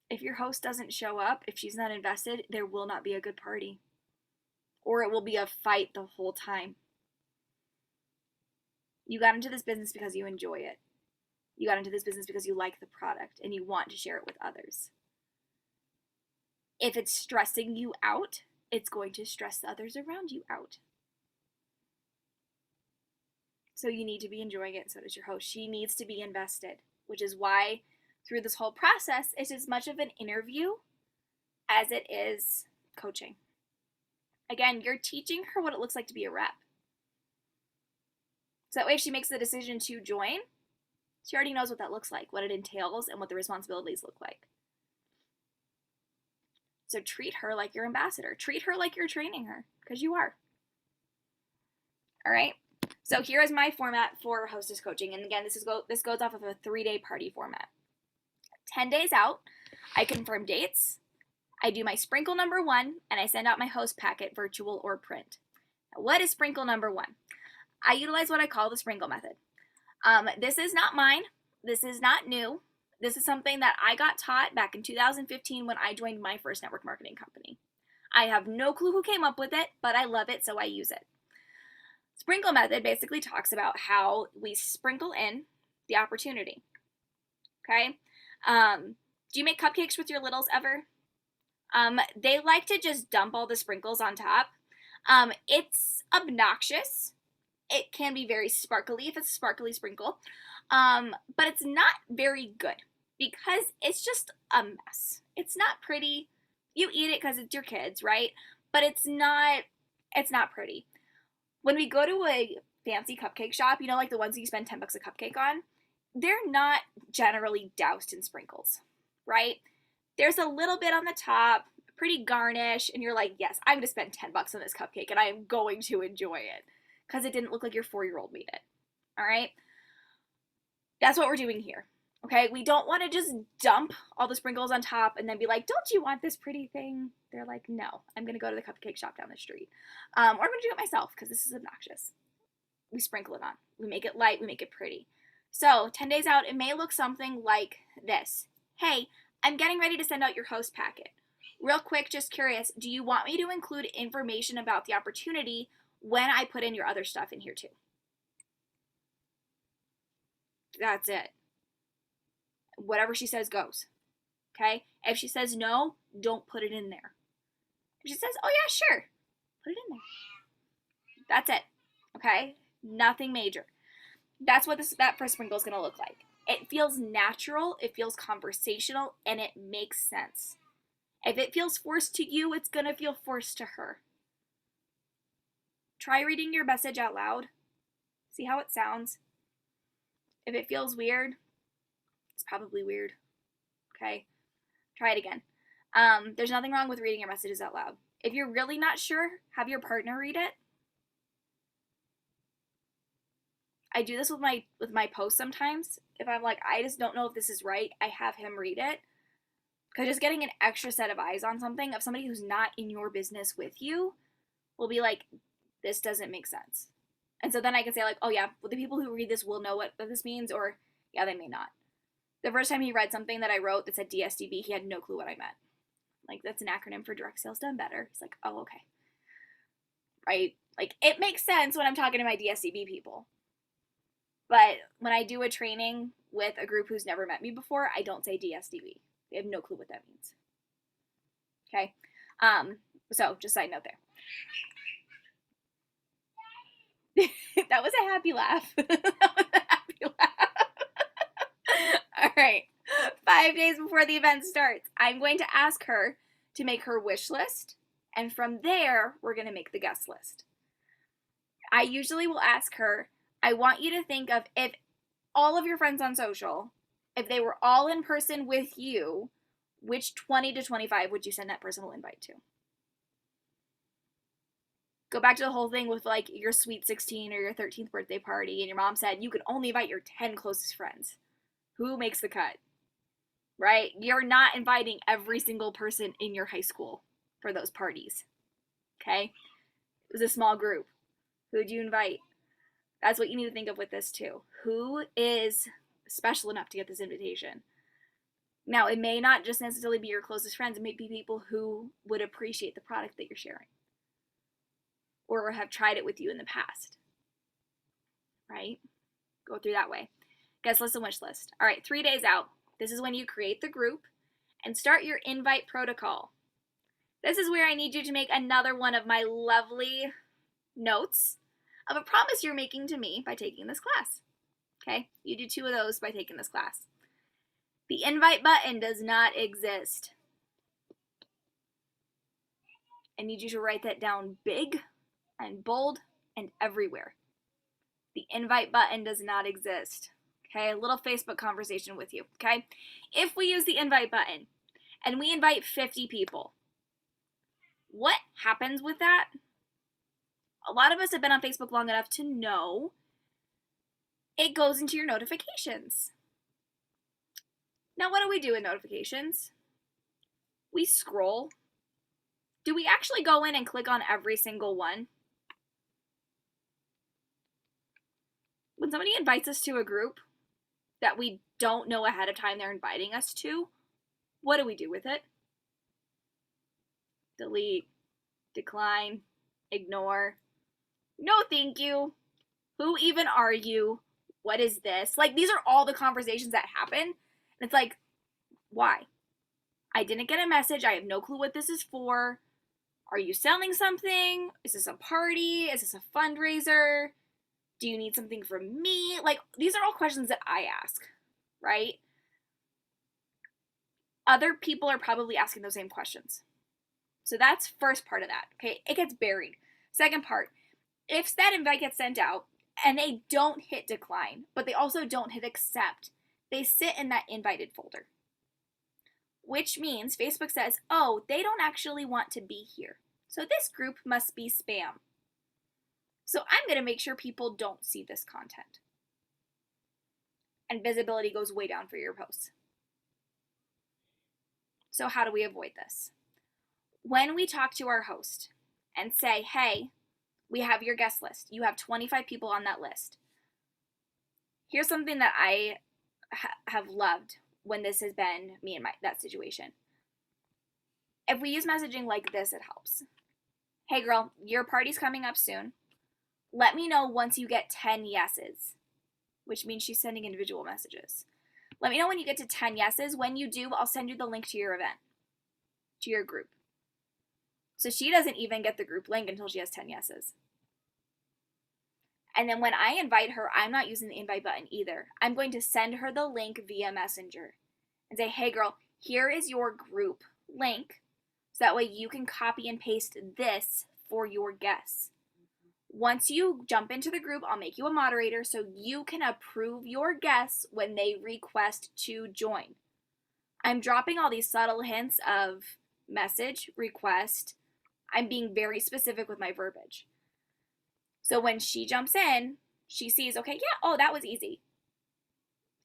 If your host doesn't show up, if she's not invested, there will not be a good party. Or it will be a fight the whole time. You got into this business because you enjoy it. You got into this business because you like the product and you want to share it with others. If it's stressing you out, it's going to stress the others around you out. So you need to be enjoying it, and so does your host. She needs to be invested, which is why through this whole process, it's as much of an interview as it is coaching. Again, you're teaching her what it looks like to be a rep. So that way, if she makes the decision to join, she already knows what that looks like, what it entails, and what the responsibilities look like. So treat her like your ambassador. Treat her like you're training her, because you are. All right? So here is my format for hostess coaching. And again, this goes off of a 3-day party format. 10 days out, I confirm dates. I do my sprinkle number 1, and I send out my host packet, virtual or print. Now, what is sprinkle number 1? I utilize what I call the sprinkle method. This is not mine. This is not new. This is something that I got taught back in 2015 when I joined my first network marketing company. I have no clue who came up with it, but I love it, so I use it. Sprinkle method basically talks about how we sprinkle in the opportunity. Okay? Do you make cupcakes with your littles ever? They like to just dump all the sprinkles on top. It's obnoxious. It can be very sparkly if it's a sparkly sprinkle, but it's not very good because it's just a mess. It's not pretty. You eat it because it's your kids, right? But it's not pretty. When we go to a fancy cupcake shop, you know, like the ones that you spend $10 a cupcake on, they're not generally doused in sprinkles, right? There's a little bit on the top, pretty garnish, and you're like, yes, I'm going to spend $10 on this cupcake, and I am going to enjoy it because it didn't look like your 4-year-old made it, all right? That's what we're doing here, okay? We don't want to just dump all the sprinkles on top and then be like, don't you want this pretty thing? They're like, no, I'm going to go to the cupcake shop down the street. Or I'm going to do it myself because this is obnoxious. We sprinkle it on. We make it light. We make it pretty. So 10 days out, it may look something like this. Hey, I'm getting ready to send out your host packet. Real quick, just curious, do you want me to include information about the opportunity when I put in your other stuff in here too? That's it. Whatever she says goes. Okay? If she says no, don't put it in there. If she says, oh yeah, sure, put it in there. That's it. Okay? Nothing major. That's what that first sprinkle is going to look like. It feels natural, it feels conversational, and it makes sense. If it feels forced to you, it's going to feel forced to her. Try reading your message out loud. See how it sounds. If it feels weird, it's probably weird. Okay? Try it again. There's nothing wrong with reading your messages out loud. If you're really not sure, have your partner read it. I do this with my posts sometimes. If I'm like, I just don't know if this is right, I have him read it. Because just getting an extra set of eyes on something of somebody who's not in your business with you will be like, this doesn't make sense. And so then I can say like, oh yeah, well, the people who read this will know what this means, or yeah, they may not. The first time he read something that I wrote that said DSDB, he had no clue what I meant. Like, that's an acronym for direct sales done better. He's like, oh, okay. Right? Like, it makes sense when I'm talking to my DSDB people. But when I do a training with a group who's never met me before, I don't say DSDB. They have no clue what that means. Okay? So, just side note there. That was a happy laugh. That was a happy laugh. All right. 5 days before the event starts, I'm going to ask her to make her wish list. And from there, we're going to make the guest list. I usually will ask her, I want you to think of if all of your friends on social, if they were all in person with you, which 20 to 25 would you send that personal invite to? Go back to the whole thing with like your sweet 16 or your 13th birthday party, and your mom said you could only invite your 10 closest friends. Who makes the cut? Right? You're not inviting every single person in your high school for those parties. Okay? It was a small group. Who'd you invite? That's what you need to think of with this too. Who is special enough to get this invitation? Now, it may not just necessarily be your closest friends. It may be people who would appreciate the product that you're sharing or have tried it with you in the past, right? Go through that way. Guest list and wish list. All right, 3 days out. This is when you create the group and start your invite protocol. This is where I need you to make another one of my lovely notes of a promise you're making to me by taking this class. Okay, you do 2 of those by taking this class. The invite button does not exist. I need you to write that down big and bold and everywhere. The invite button does not exist. Okay, a little Facebook conversation with you. Okay, if we use the invite button and we invite 50 people, what happens with that? A lot of us have been on Facebook long enough to know it goes into your notifications. Now, what do we do in notifications? We scroll. Do we actually go in and click on every single one? When somebody invites us to a group that we don't know ahead of time they're inviting us to, what do we do with it? Delete, decline, ignore. No, thank you. Who even are you? What is this? Like, these are all the conversations that happen. And it's like, why? I didn't get a message. I have no clue what this is for. Are you selling something? Is this a party? Is this a fundraiser? Do you need something from me? Like, these are all questions that I ask, right? Other people are probably asking those same questions. So that's first part of that, okay? It gets buried. Second part, if that invite gets sent out and they don't hit decline, but they also don't hit accept, they sit in that invited folder. Which means Facebook says, oh, they don't actually want to be here. So this group must be spam. So I'm going to make sure people don't see this content. And visibility goes way down for your posts. So how do we avoid this? When we talk to our host and say, hey, we have your guest list. You have 25 people on that list. Here's something that I have loved when this has been me and that situation. If we use messaging like this, it helps. Hey girl, your party's coming up soon. Let me know once you get 10 yeses, which means she's sending individual messages. Let me know when you get to 10 yeses. When you do, I'll send you the link to your event, to your group. So she doesn't even get the group link until she has 10 yeses. And then when I invite her, I'm not using the invite button either. I'm going to send her the link via Messenger and say, hey girl, here is your group link. So that way you can copy and paste this for your guests. Once you jump into the group, I'll make you a moderator so you can approve your guests when they request to join. I'm dropping all these subtle hints of message, request. I'm being very specific with my verbiage. So when she jumps in, she sees, okay, yeah, oh, that was easy.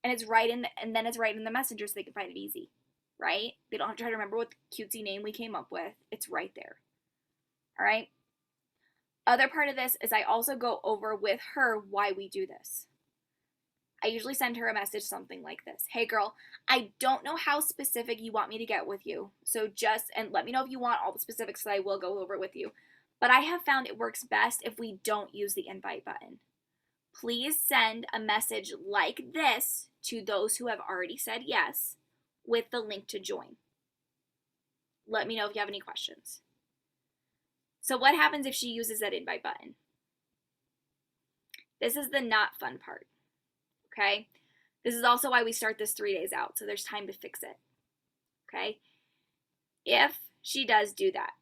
And it's right in and then it's right in the messenger so they can find it easy, right? They don't have to try to remember what cutesy name we came up with. It's right there. All right? Other part of this is I also go over with her why we do this. I usually send her a message something like this. Hey girl, I don't know how specific you want me to get with you. So and let me know if you want all the specifics that I will go over with you. But I have found it works best if we don't use the invite button. Please send a message like this to those who have already said yes with the link to join. Let me know if you have any questions. So what happens if she uses that invite button? This is the not fun part, okay? This is also why we start this 3 days out, so there's time to fix it, okay? If she does do that,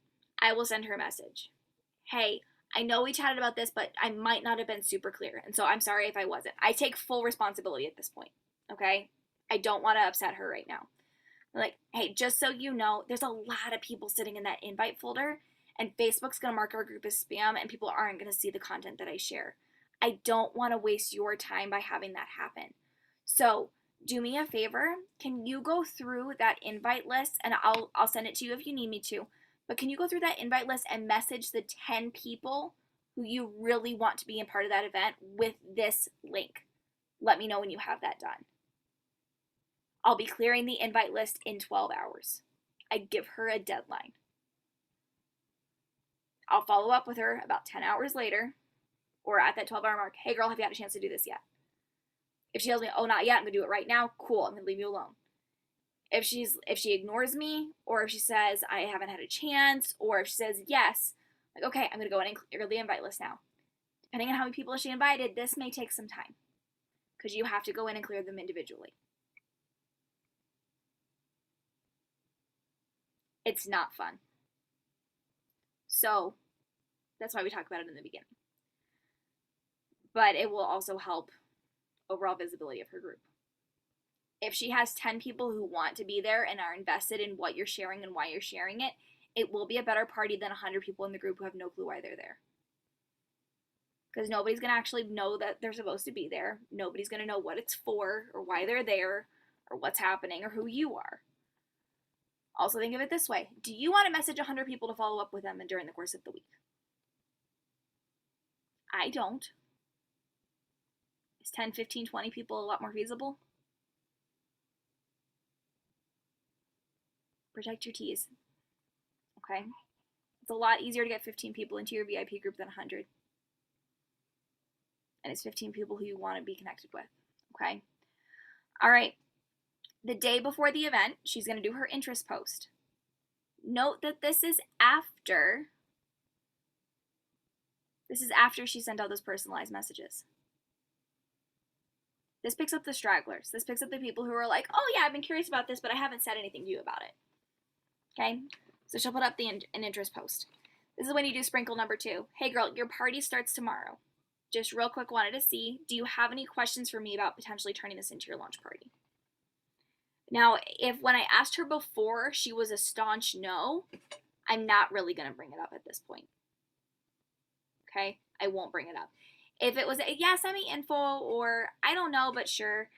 I will send her a message. Hey, I know we chatted about this, but I might not have been super clear, and so I'm sorry if I wasn't. I take full responsibility at this point, okay? I don't want to upset her right now. I'm like, hey, just so you know, there's a lot of people sitting in that invite folder, and Facebook's going to mark our group as spam, and people aren't going to see the content that I share. I don't want to waste your time by having that happen. So do me a favor. Can you go through that invite list, and I'll send it to you if you need me to, but can you go through that invite list and message the 10 people who you really want to be a part of that event with this link? Let me know when you have that done. I'll be clearing the invite list in 12 hours. I give her a deadline. I'll follow up with her about 10 hours later or at that 12-hour mark. Hey, girl, have you had a chance to do this yet? If she tells me, oh, not yet, I'm going to do it right now, cool, I'm going to leave you alone. If she ignores me, or if she says I haven't had a chance, or if she says yes, like, okay, I'm going to go in and clear the invite list now. Depending on how many people she invited, this may take some time because you have to go in and clear them individually. It's not fun. So that's why we talk about it in the beginning. But it will also help overall visibility of her group. If she has 10 people who want to be there and are invested in what you're sharing and why you're sharing it, it will be a better party than 100 people in the group who have no clue why they're there. Because nobody's going to actually know that they're supposed to be there. Nobody's going to know what it's for or why they're there or what's happening or who you are. Also, think of it this way. Do you want to message 100 people to follow up with them during the course of the week? I don't. Is 10, 15, 20 people a lot more feasible? Protect your T's. Okay? It's a lot easier to get 15 people into your VIP group than 100. And it's 15 people who you want to be connected with. Okay? All right. The day before the event, she's going to do her interest post. Note that this is after she sent out those personalized messages. This picks up the stragglers. This picks up the people who are like, oh yeah, I've been curious about this, but I haven't said anything to you about it. Okay? So she'll put up an interest post. This is when you do sprinkle number 2. Hey girl, your party starts tomorrow. Just real quick, wanted to see, do you have any questions for me about potentially turning this into your launch party? Now, if when I asked her before she was a staunch no, I'm not really going to bring it up at this point. Okay? I won't bring it up. If it was a yeah, send me info, or I don't know, but sure,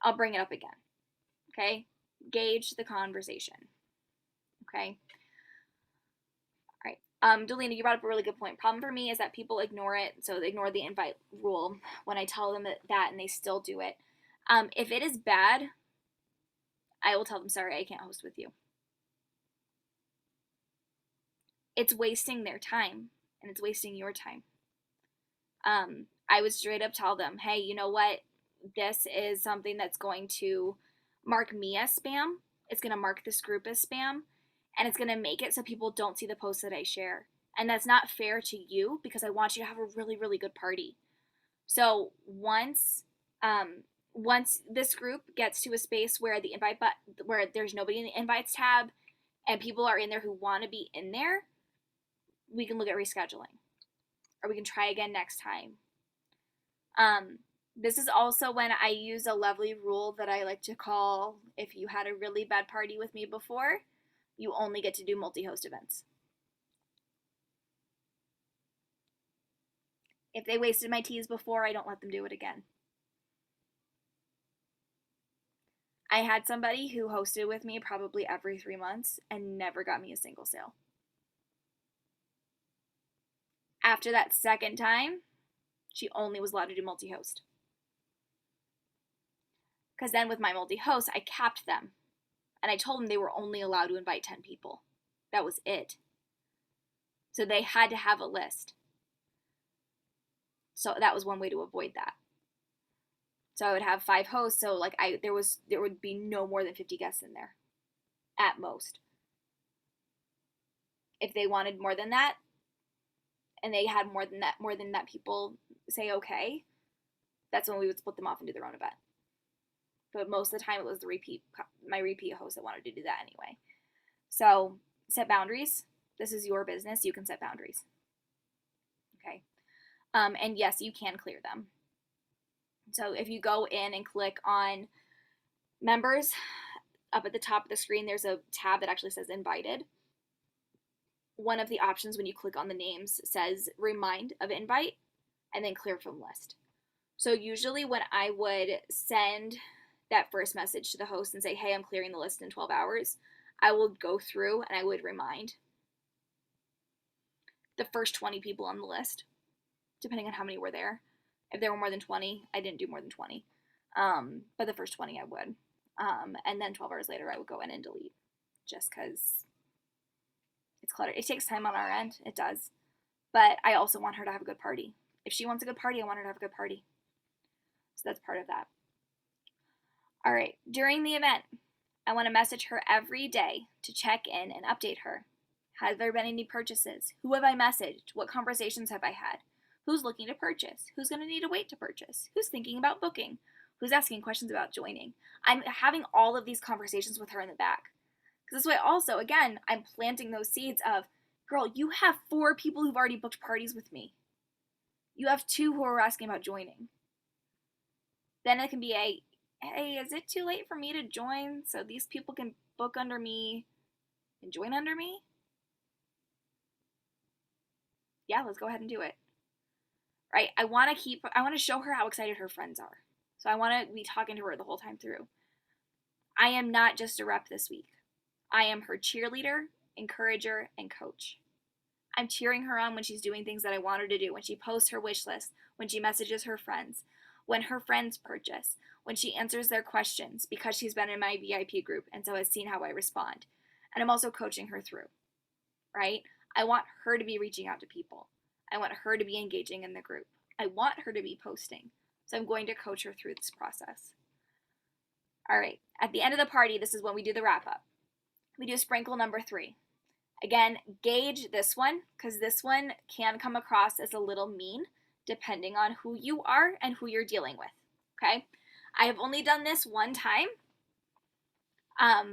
I'll bring it up again. Okay? Gauge the conversation. Okay? All right. Delina, you brought up a really good point. Problem for me is that people ignore it, so they ignore the invite rule when I tell them that and they still do it. If it is bad, I will tell them, sorry, I can't host with you. It's wasting their time, and it's wasting your time. I would straight up tell them, hey, you know what? This is something that's going to mark me as spam. It's going to mark this group as spam, and it's going to make it so people don't see the posts that I share. And that's not fair to you because I want you to have a really, really good party. So once this group gets to a space where where there's nobody in the invites tab and people are in there who want to be in there, we can look at rescheduling, or we can try again next time. This is also when I use a lovely rule that I like to call, if you had a really bad party with me before, you only get to do multi-host events. If they wasted my teas before, I don't let them do it again. I had somebody who hosted with me probably every 3 months and never got me a single sale. After that second time, she only was allowed to do multi-host. Because then with my multi-host, I capped them. And I told them they were only allowed to invite 10 people. That was it. So they had to have a list. So that was one way to avoid that. So I would have 5 hosts, so like there would be no more than 50 guests in there. At most. If they wanted more than that, and they had more than that people say okay, that's when we would split them off and do their own event. But most of the time it was my repeat host that wanted to do that anyway. So set boundaries. This is your business. You can set boundaries. Okay. And yes, you can clear them. So if you go in and click on members, up at the top of the screen, there's a tab that actually says invited. One of the options when you click on the names says remind of invite and then clear from list. So usually when I would send that first message to the host and say, hey, I'm clearing the list in 12 hours, I will go through and I would remind the first 20 people on the list, depending on how many were there. If there were more than 20, I didn't do more than 20. But the first 20 I would. And then 12 hours later, I would go in and delete just because it's cluttered. It takes time on our end. It does. But I also want her to have a good party. If she wants a good party, I want her to have a good party. So that's part of that. All right. During the event, I want to message her every day to check in and update her. Have there been any purchases? Who have I messaged? What conversations have I had? Who's looking to purchase? Who's going to need to wait to purchase? Who's thinking about booking? Who's asking questions about joining? I'm having all of these conversations with her in the back. Because this way also, again, I'm planting those seeds of, girl, you have 4 people who've already booked parties with me. You have 2 who are asking about joining. Then it can be a, hey, is it too late for me to join so these people can book under me and join under me? Yeah, let's go ahead and do it. Right? I want to show her how excited her friends are. So I want to be talking to her the whole time through. I am not just a rep this week. I am her cheerleader, encourager, and coach. I'm cheering her on when she's doing things that I want her to do, when she posts her wish list, when she messages her friends, when her friends purchase, when she answers their questions because she's been in my VIP group and so has seen how I respond. And I'm also coaching her through, right? I want her to be reaching out to people. I want her to be engaging in the group. I want her to be posting. So I'm going to coach her through this process. All right, at the end of the party, this is when we do the wrap up. We do sprinkle number 3. Again, gauge this one because this one can come across as a little mean depending on who you are and who you're dealing with, okay? I have only done this one time,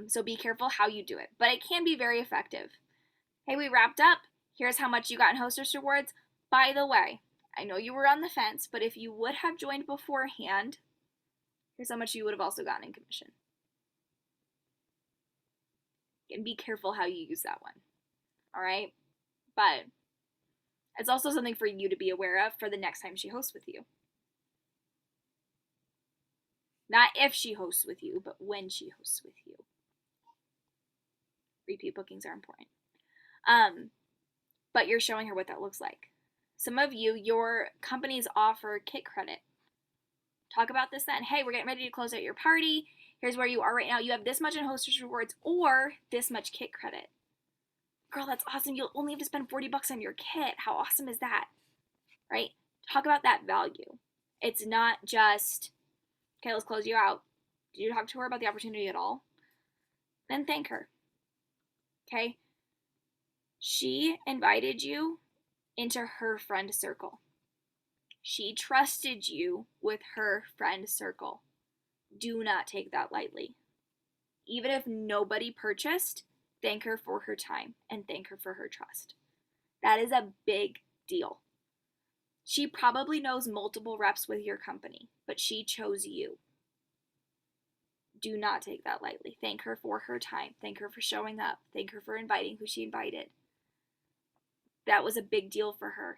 so be careful how you do it, but it can be very effective. Hey, we wrapped up. Here's how much you got in hostess rewards. By the way, I know you were on the fence, but if you would have joined beforehand, here's how much you would have also gotten in commission. And be careful how you use that one. All right? But it's also something for you to be aware of for the next time she hosts with you. Not if she hosts with you, but when she hosts with you. Repeat bookings are important. But you're showing her what that looks like. Some of you, your companies offer kit credit. Talk about this then. Hey, we're getting ready to close out your party. Here's where you are right now. You have this much in hostess rewards or this much kit credit. Girl, that's awesome. You'll only have to spend $40 on your kit. How awesome is that? Right? Talk about that value. It's not just, okay, let's close you out. Did you talk to her about the opportunity at all? Then thank her. Okay? She invited you into her friend circle. She trusted you with her friend circle. Do not take that lightly. Even if nobody purchased, thank her for her time and thank her for her trust. That is a big deal. She probably knows multiple reps with your company, but she chose you. Do not take that lightly. Thank her for her time. Thank her for showing up. Thank her for inviting who she invited. That was a big deal for her.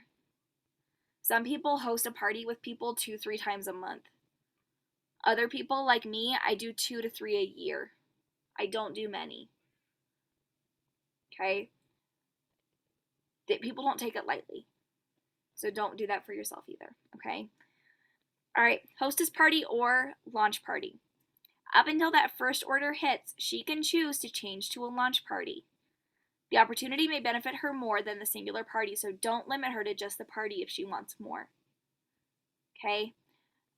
Some people host a party with people 2-3 times a month. Other people, like me, I do 2 to 3 a year. I don't do many. Okay? People don't take it lightly. So don't do that for yourself either. Okay? All right, hostess party or launch party. Up until that first order hits, she can choose to change to a launch party. The opportunity may benefit her more than the singular party, so don't limit her to just the party if she wants more. Okay?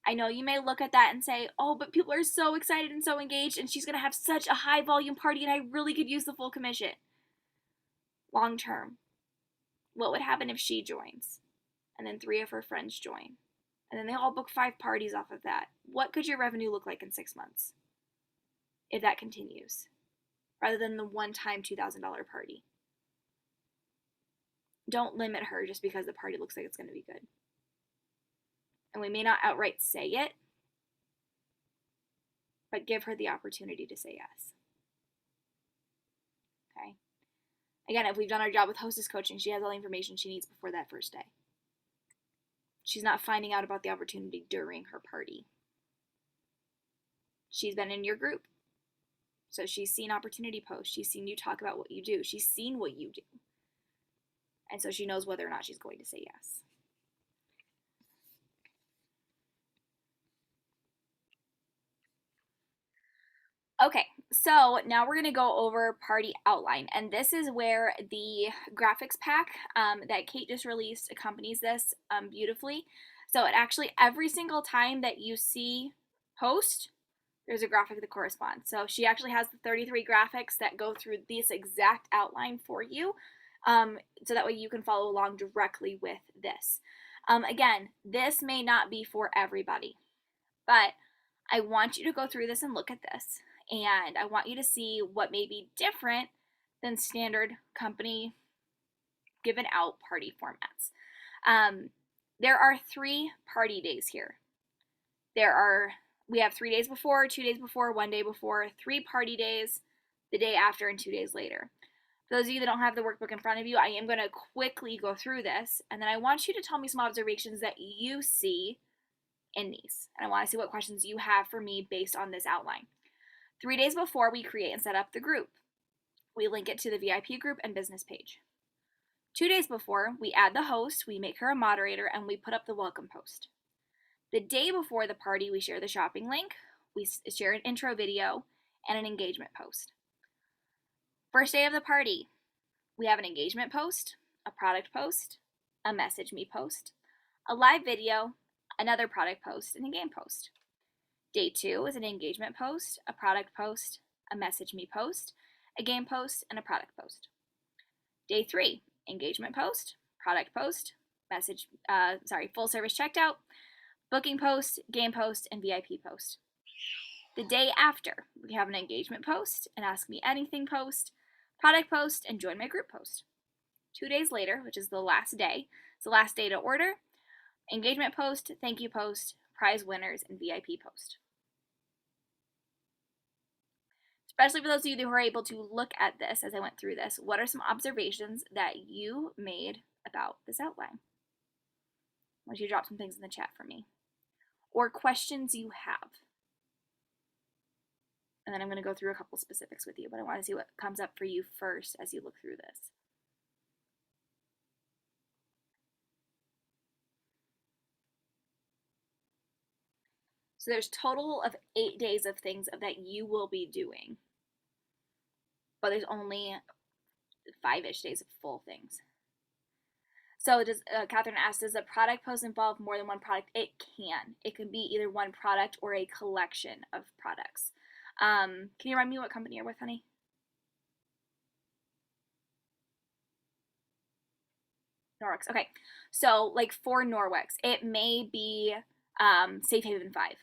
I know you may look at that and say, oh, but people are so excited and so engaged, and she's going to have such a high volume party, and I really could use the full commission. Long term, what would happen if she joins, and then 3 of her friends join, and then they all book 5 parties off of that? What could your revenue look like in 6 months if that continues, rather than the one-time $2,000 party? Don't limit her just because the party looks like it's going to be good. And we may not outright say it, but give her the opportunity to say yes. Okay? Again, if we've done our job with hostess coaching, she has all the information she needs before that first day. She's not finding out about the opportunity during her party. She's been in your group, so she's seen opportunity posts. She's seen you talk about what you do. She's seen what you do. And so she knows whether or not she's going to say yes. So now we're going to go over party outline, and this is where the graphics pack that Kate just released accompanies this beautifully. So it actually, every single time that you see post, there's a graphic that corresponds. So she actually has the 33 graphics that go through this exact outline for you, so that way you can follow along directly with this. Again, this may not be for everybody, but I want you to go through this and look at this. And I want you to see what may be different than standard company given out party formats. There are 3 party days here. We have 3 days before, 2 days before, 1 day before, 3 party days, the day after, and 2 days later. For those of you that don't have the workbook in front of you, I am going to quickly go through this, and then I want you to tell me some observations that you see in these. And I want to see what questions you have for me based on this outline. 3 days before, we create and set up the group. We link it to the VIP group and business page. 2 days before, we add the host, we make her a moderator, and we put up the welcome post. The day before the party, we share the shopping link, we share an intro video, and an engagement post. First day of the party, we have an engagement post, a product post, a message me post, a live video, another product post, and a game post. Day 2 is an engagement post, a product post, a message me post, a game post, and a product post. Day 3, engagement post, product post, full service checkout, booking post, game post, and VIP post. The day after, we have an engagement post, an ask me anything post, product post, and join my group post. 2 days later, which is the last day, it's the last day to order, engagement post, thank you post, prize winners, and VIP post. Especially for those of you who are able to look at this as I went through this, what are some observations that you made about this outline? I want you to drop some things in the chat for me. Or questions you have. And then I'm going to go through a couple specifics with you, but I want to see what comes up for you first as you look through this. So there's total of 8 days of things that you will be doing, but there's only 5-ish days of full things. So Catherine asked, does a product post involve more than one product? It can. It can be either one product or a collection of products. Can you remind me what company you're with, honey? Norwex. Okay. So like for Norwex, it may be Safe Haven 5,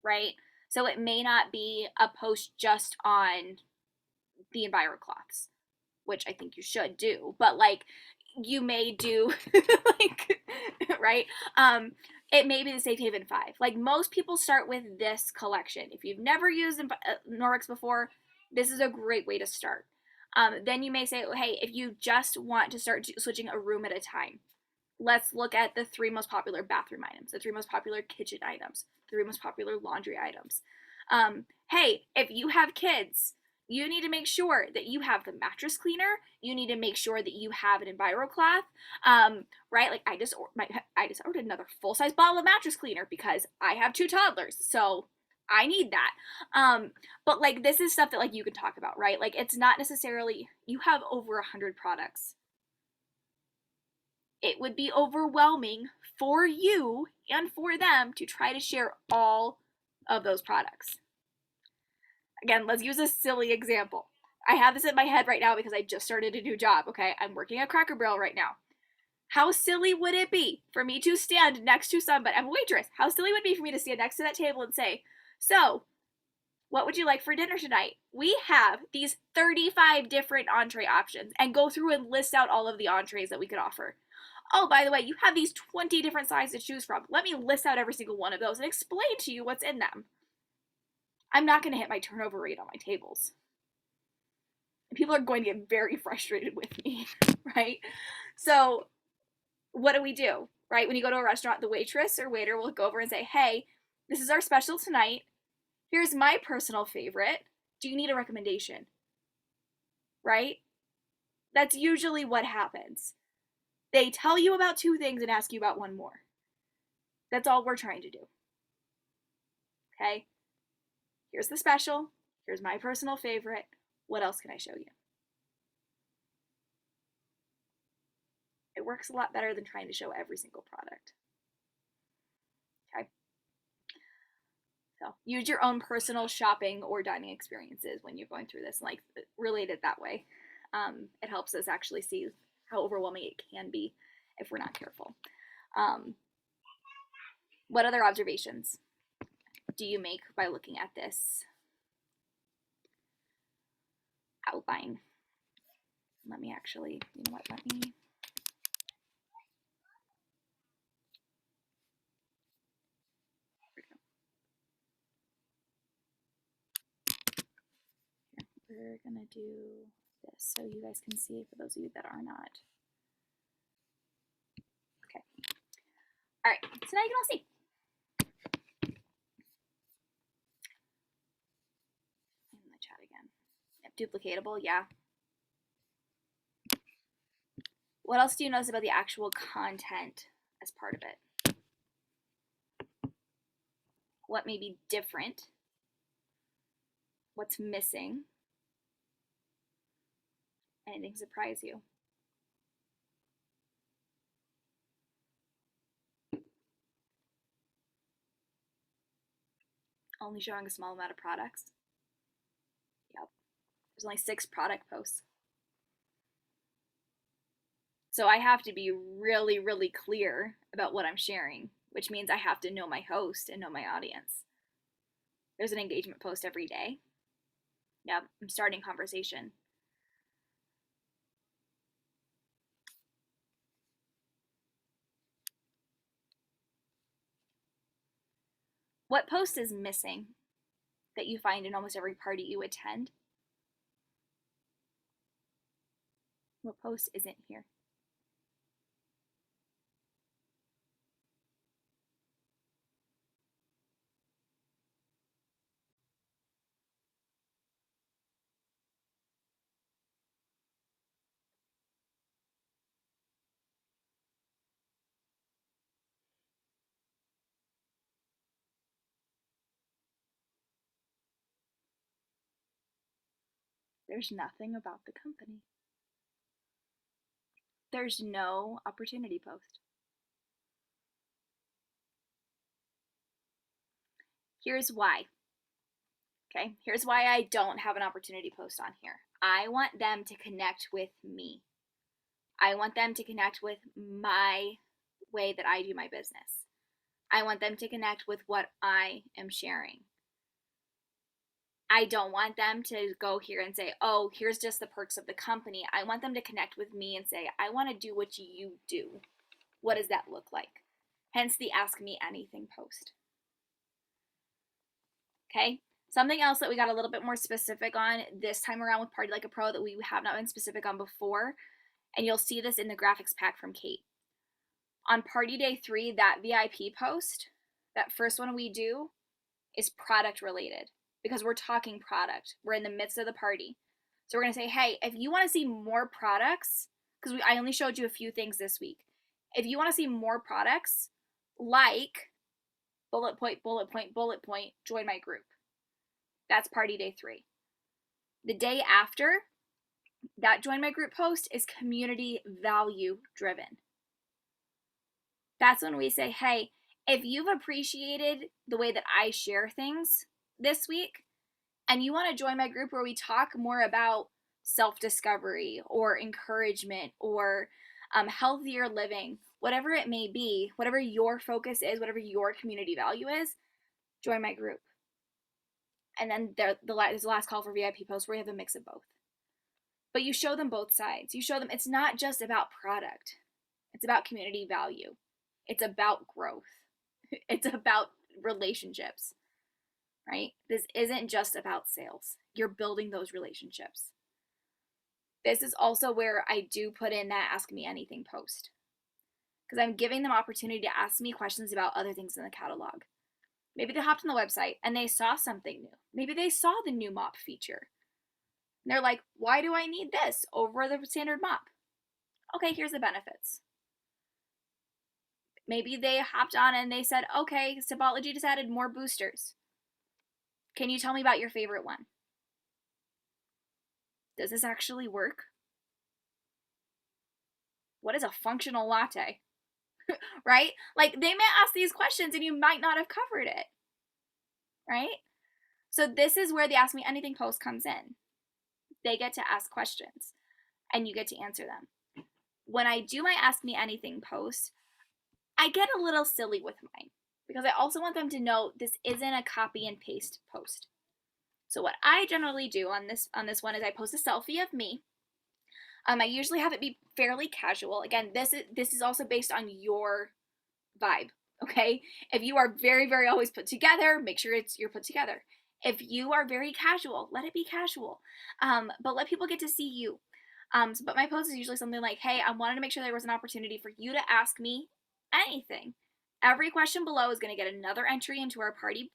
right? So it may not be a post just on the EnviroCloths, which I think you should do, but like you may do like, right? It may be the Safe Haven 5. Like most people start with this collection. If you've never used Norwex before, this is a great way to start. Then you may say, oh, hey, if you just want to start switching a room at a time, let's look at the 3 most popular bathroom items, the 3 most popular kitchen items, the 3 most popular laundry items. Hey, if you have kids, you need to make sure that you have the mattress cleaner. You need to make sure that you have an EnviroCloth, right? Like I just ordered another full-size bottle of mattress cleaner because I have 2 toddlers, so I need that. But like this is stuff that like you can talk about, right? Like it's not necessarily you have over 100 products. It would be overwhelming for you and for them to try to share all of those products. Again, let's use a silly example. I have this in my head right now because I just started a new job, okay? I'm working at Cracker Barrel right now. How silly would it be for me to stand next to somebody? I'm a waitress. How silly would it be for me to stand next to that table and say, so, what would you like for dinner tonight? We have these 35 different entree options, and go through and list out all of the entrees that we could offer. Oh, by the way, you have these 20 different sizes to choose from. Let me list out every single one of those and explain to you what's in them. I'm not going to hit my turnover rate on my tables. People are going to get very frustrated with me, right? So what do? Right? When you go to a restaurant, the waitress or waiter will go over and say, hey, this is our special tonight. Here's my personal favorite. Do you need a recommendation? Right? That's usually what happens. They tell you about 2 things and ask you about 1 more. That's all we're trying to do. Okay? Here's the special. Here's my personal favorite. What else can I show you? It works a lot better than trying to show every single product. Okay. So use your own personal shopping or dining experiences when you're going through this, like relate it that way. It helps us actually see how overwhelming it can be if we're not careful. What other observations do you make by looking at this outline? Let me actually, you know what, let me. We're gonna do this so you guys can see for those of you that are not. Okay. All right, so now you can all see. In the chat again. Yep, duplicatable, yeah. What else do you notice about the actual content as part of it? What may be different? What's missing? Anything surprise you? Only showing a small amount of products. Yep. There's only 6 product posts. So I have to be really, really clear about what I'm sharing, which means I have to know my host and know my audience. There's an engagement post every day. Yep, I'm starting conversation. What post is missing that you find in almost every party you attend? What post isn't here? There's nothing about the company. There's no opportunity post. Here's why. Okay, here's why I don't have an opportunity post on here. I want them to connect with me. I want them to connect with my way that I do my business. I want them to connect with what I am sharing. I don't want them to go here and say, oh, here's just the perks of the company. I want them to connect with me and say, I want to do what you do. What does that look like? Hence the Ask Me Anything post. Okay, something else that we got a little bit more specific on this time around with Party Like a Pro that we have not been specific on before, and you'll see this in the graphics pack from Kate. On party day 3, that VIP post, that first one we do, is product related because we're talking product. We're in the midst of the party. So we're going to say, hey, if you want to see more products, because I only showed you a few things this week. If you want to see more products, like bullet point, bullet point, bullet point, join my group. That's party day 3. The day after, that join my group post is community value driven. That's when we say, hey, if you've appreciated the way that I share things this week and you want to join my group where we talk more about self-discovery or encouragement or healthier living, whatever it may be, whatever your focus is, whatever your community value is, join my group. And then there's the last call for VIP posts where you have a mix of both. But you show them both sides. You show them it's not just about product. It's about community value. It's about growth. It's about relationships, right? This isn't just about sales. You're building those relationships. This is also where I do put in that Ask Me Anything post because I'm giving them opportunity to ask me questions about other things in the catalog. Maybe they hopped on the website and they saw something new. Maybe they saw the new mop feature. And they're like, why do I need this over the standard mop? Okay, here's the benefits. Maybe they hopped on and they said, okay, Sabology just added more boosters. Can you tell me about your favorite one? Does this actually work? What is a functional latte? Right? Like, they may ask these questions and you might not have covered it, right? So this is where the Ask Me Anything post comes in. They get to ask questions and you get to answer them. When I do my Ask Me Anything post, I get a little silly with mine because I also want them to know this isn't a copy and paste post. So what I generally do on this one is I post a selfie of me. I usually have it be fairly casual. Again, this is also based on your vibe. Okay, if you are very always put together, make sure you're put together. If you are very casual, let it be casual, but let people get to see you. But my post is usually something like, hey, I wanted to make sure there was an opportunity for you to ask me anything. Every question below is going to get another entry into our party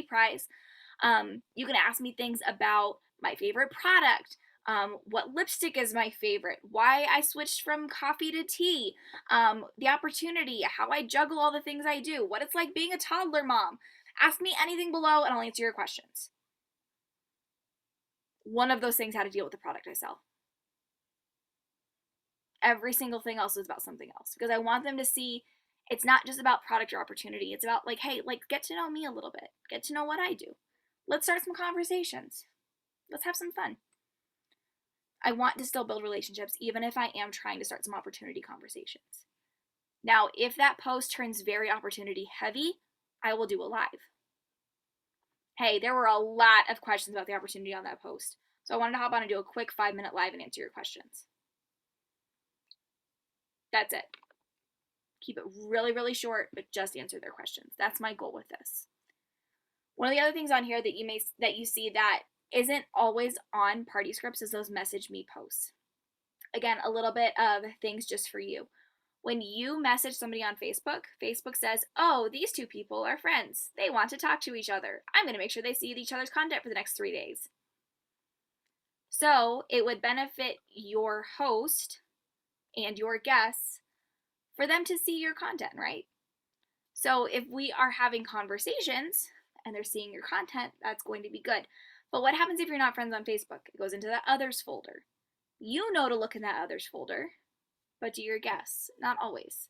prize. You can ask me things about my favorite product, what lipstick is my favorite, why I switched from coffee to tea, the opportunity, how I juggle all the things I do, what it's like being a toddler mom. Ask me anything below and I'll answer your questions. One of those things had to deal with the product I sell. Every single thing else is about something else because I want them to see it's not just about product or opportunity. It's about like, hey, like, get to know me a little bit, get to know what I do. Let's start some conversations. Let's have some fun. I want to still build relationships even if I am trying to start some opportunity conversations. Now, if that post turns very opportunity heavy, I will do a live. Hey, there were a lot of questions about the opportunity on that post, so I wanted to hop on and do a quick 5-minute live and answer your questions. That's it. Keep it really short, but just answer their questions. That's my goal with this. One of the other things on here that you see that isn't always on party scripts is those message me posts. Again, a little bit of things just for you. When you message somebody on Facebook, Facebook says, oh, these two people are friends. They want to talk to each other. I'm going to make sure they see each other's content for the next 3 days. So it would benefit your host and your guests for them to see your content, right? So if we are having conversations and they're seeing your content, that's going to be good. But what happens if you're not friends on Facebook? It goes into the others folder. You know to look in that others folder, but do your guests? Not always.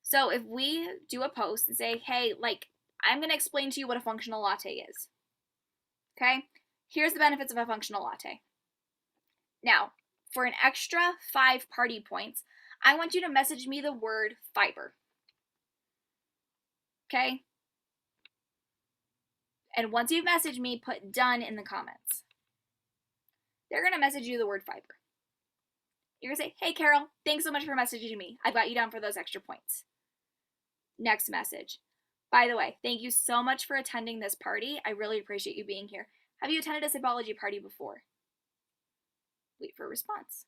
So if we do a post and say, hey, like, I'm going to explain to you what a functional latte is. Okay? Here's the benefits of a functional latte. Now, for an extra 5 party points, I want you to message me the word fiber. Okay? And once you've messaged me, put done in the comments. They're going to message you the word fiber. You're going to say, hey, Carol, thanks so much for messaging me. I got you down for those extra points. Next message. By the way, thank you so much for attending this party. I really appreciate you being here. Have you attended a Symbology party before? Wait for a response.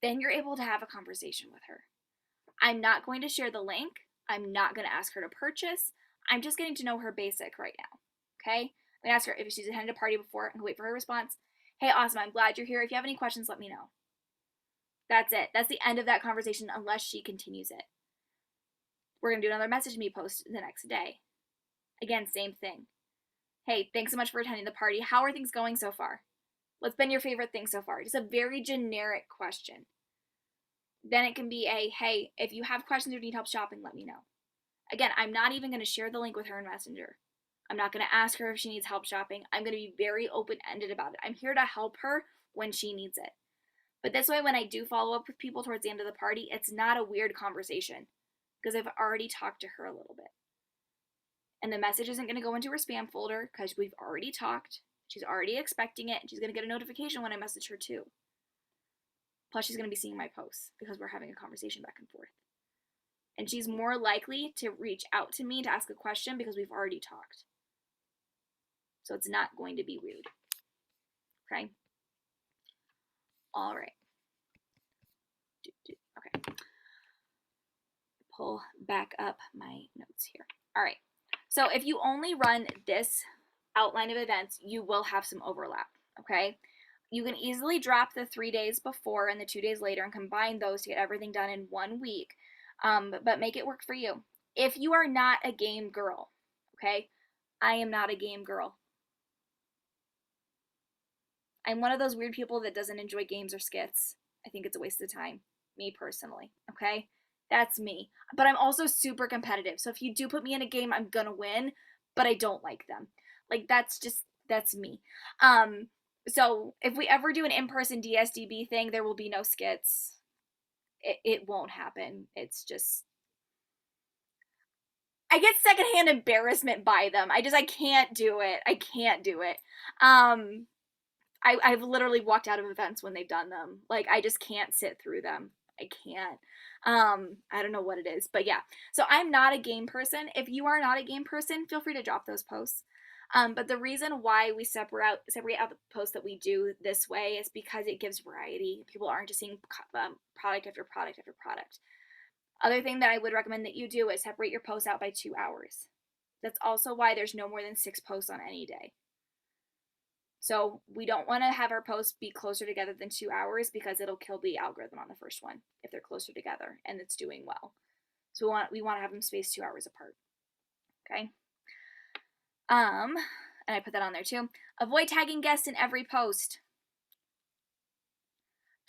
Then you're able to have a conversation with her. I'm not going to share the link. I'm not going to ask her to purchase. I'm just getting to know her basic right now. Okay? I'm going to ask her if she's attended a party before and wait for her response. Hey, awesome. I'm glad you're here. If you have any questions, let me know. That's it. That's the end of that conversation unless she continues it. We're going to do another message me post the next day. Again, same thing. Hey, thanks so much for attending the party. How are things going so far? What's been your favorite thing so far? Just a very generic question. Then it can be a, hey, if you have questions or need help shopping, let me know. Again, I'm not even going to share the link with her in Messenger. I'm not going to ask her if she needs help shopping. I'm going to be very open-ended about it. I'm here to help her when she needs it. But this way, when I do follow up with people towards the end of the party, it's not a weird conversation because I've already talked to her a little bit. And the message isn't going to go into her spam folder because we've already talked. She's already expecting it, and she's going to get a notification when I message her too. Plus, she's going to be seeing my posts because we're having a conversation back and forth. And she's more likely to reach out to me to ask a question because we've already talked. So it's not going to be weird. Okay? All right. Okay. Pull back up my notes here. All right. So if you only run this outline of events, you will have some overlap. Okay? You can easily drop the 3 days before and the 2 days later and combine those to get everything done in 1 week. But make it work for you. If you are not a game girl, okay? I am not a game girl. I'm one of those weird people that doesn't enjoy games or skits. I think it's a waste of time, me personally, okay? That's me. But I'm also super competitive. So if you do put me in a game, I'm gonna win, but I don't like them. Like that's me. So if we ever do an in-person DSDB thing, there will be no skits. It won't happen. It's just I get secondhand embarrassment by them. I can't do it. I can't do it. I've literally walked out of events when they've done them. Like I just can't sit through them. I can't. I don't know what it is, but yeah. So I'm not a game person. If you are not a game person, feel free to drop those posts. But the reason why we separate out the posts that we do this way is because it gives variety. People aren't just seeing product after product after product. Other thing that I would recommend that you do is separate your posts out by 2 hours. That's also why there's no more than 6 posts on any day. So we don't want to have our posts be closer together than 2 hours because it'll kill the algorithm on the first one if they're closer together and it's doing well. So we want to have them spaced 2 hours apart. Okay. And I put that on there too. Avoid tagging guests in every post.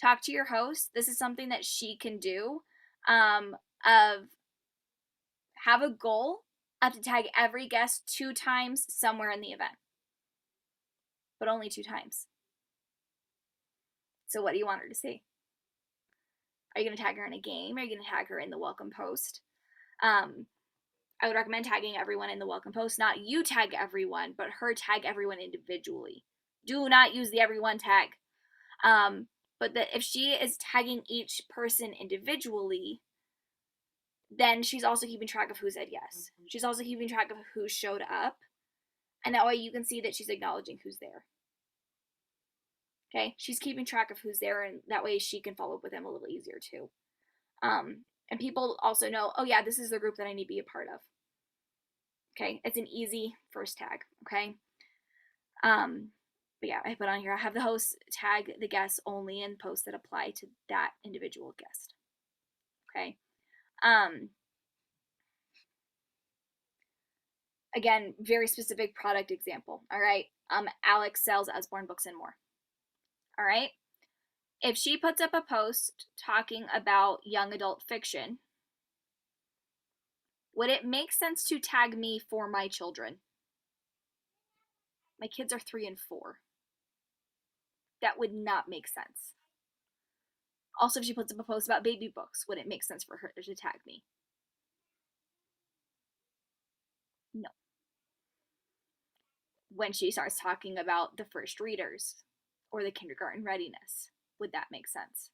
Talk to your host. This is something that she can do. Of have a goal of to tag every guest 2 times somewhere in the event, but only 2 times. So what do you want her to see? Are you going to tag her in a game? Are you going to tag her in the welcome post? I would recommend tagging everyone in the welcome post. Not you tag everyone, but her tag everyone individually. Do not use the everyone tag. But that if she is tagging each person individually, then she's also keeping track of who said yes. She's also keeping track of who showed up. And that way you can see that she's acknowledging who's there. Okay, she's keeping track of who's there, and that way she can follow up with them a little easier too. And people also know, oh yeah, this is the group that I need to be a part of. Okay, it's an easy first tag. Okay, but yeah, I put on here, I have the host tag the guests only in posts that apply to that individual guest. Okay. Again, very specific product example. All right. Alex sells Usborne Books and More. All right. If she puts up a post talking about young adult fiction, would it make sense to tag me for my children? My kids are 3 and 4. That would not make sense. Also, if she puts up a post about baby books, would it make sense for her to tag me? No. When she starts talking about the first readers or the kindergarten readiness, would that make sense?